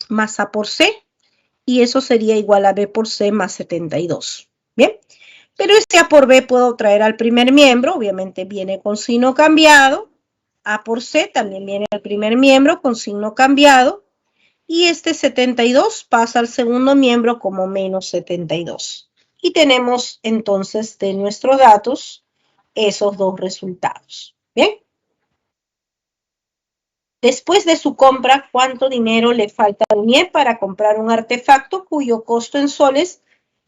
más A por C. Y eso sería igual a B por C más 72. Bien, pero este A por B puedo traer al primer miembro, obviamente viene con signo cambiado. A por C también viene al primer miembro con signo cambiado. Y este 72 pasa al segundo miembro como menos 72. Y tenemos entonces de nuestros datos esos dos resultados. Bien. Después de su compra, ¿cuánto dinero le falta a Lunier para comprar un artefacto cuyo costo en soles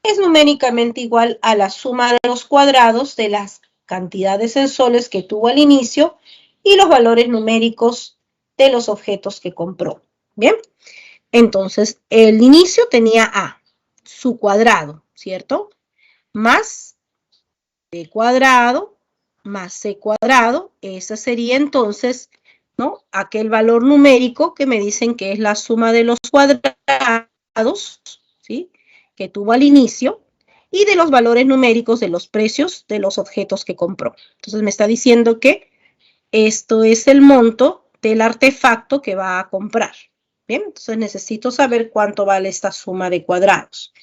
es numéricamente igual a la suma de los cuadrados de las cantidades en soles que tuvo al inicio y los valores numéricos de los objetos que compró? Bien, entonces el inicio tenía A, su cuadrado, ¿cierto? Más B cuadrado más C cuadrado, ese sería entonces, ¿no? Aquel valor numérico que me dicen que es la suma de los cuadrados, ¿sí? Que tuvo al inicio y de los valores numéricos de los precios de los objetos que compró. Entonces me está diciendo que esto es el monto del artefacto que va a comprar. Bien, entonces necesito saber cuánto vale esta suma de cuadrados.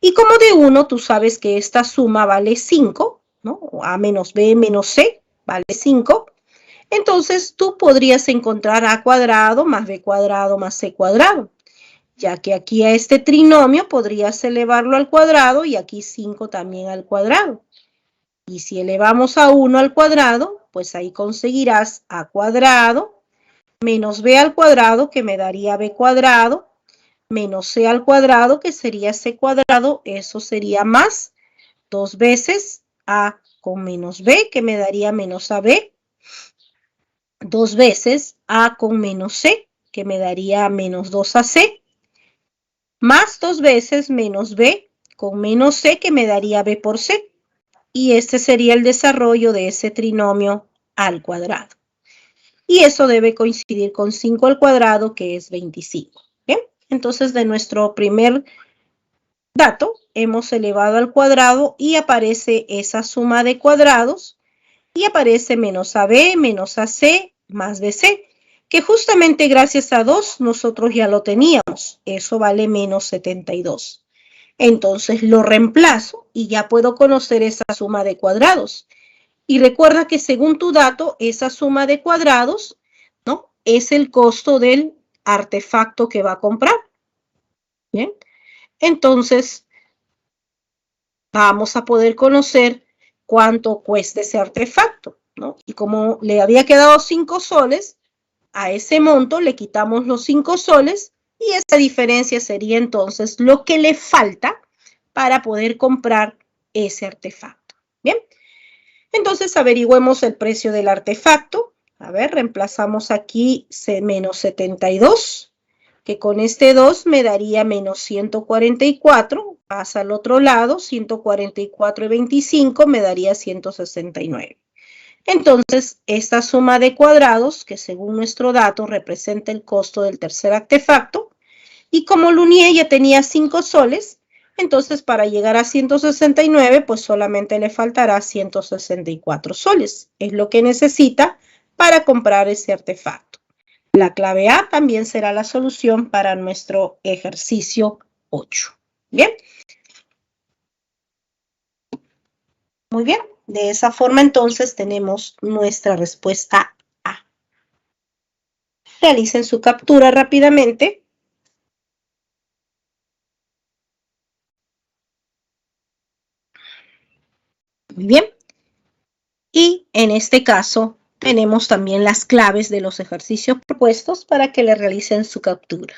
Y como de 1, tú sabes que esta suma vale 5, ¿no? A menos B menos C vale 5. Entonces, tú podrías encontrar A cuadrado más B cuadrado más C cuadrado, ya que aquí a este trinomio podrías elevarlo al cuadrado y aquí 5 también al cuadrado. Y si elevamos a 1 al cuadrado, pues ahí conseguirás A cuadrado menos B al cuadrado, que me daría B cuadrado, menos C al cuadrado, que sería C cuadrado, eso sería más 2 veces A con menos B, que me daría menos AB, 2 veces A con menos C, que me daría menos 2ac, más 2 veces menos b, con menos c, que me daría b por c. Y este sería el desarrollo de ese trinomio al cuadrado. Y eso debe coincidir con 5 al cuadrado, que es 25. ¿Bien? Entonces, de nuestro primer dato, hemos elevado al cuadrado y aparece esa suma de cuadrados y aparece menos AB menos AC más BC, que justamente gracias a 2 nosotros ya lo teníamos. Eso vale menos 72. Entonces lo reemplazo y ya puedo conocer esa suma de cuadrados. Y recuerda que según tu dato, esa suma de cuadrados, ¿no?, es el costo del artefacto que va a comprar. Bien, entonces vamos a poder conocer cuánto cuesta ese artefacto, ¿no? Y como le había quedado 5 soles, a ese monto le quitamos los 5 soles y esa diferencia sería entonces lo que le falta para poder comprar ese artefacto. Bien, entonces averigüemos el precio del artefacto. A ver, reemplazamos aquí menos 72, que con este 2 me daría menos 144, pasa al otro lado, 144 y 25 me daría 169. Entonces, esta suma de cuadrados, que según nuestro dato representa el costo del tercer artefacto, y como Lunier ya tenía 5 soles, entonces para llegar a 169, pues solamente le faltará 164 soles. Es lo que necesita para comprar ese artefacto. La clave A también será la solución para nuestro ejercicio 8. Bien. Muy bien. De esa forma, entonces, tenemos nuestra respuesta A. Realicen su captura rápidamente. Muy bien. Y en este caso, tenemos también las claves de los ejercicios propuestos para que le realicen su captura.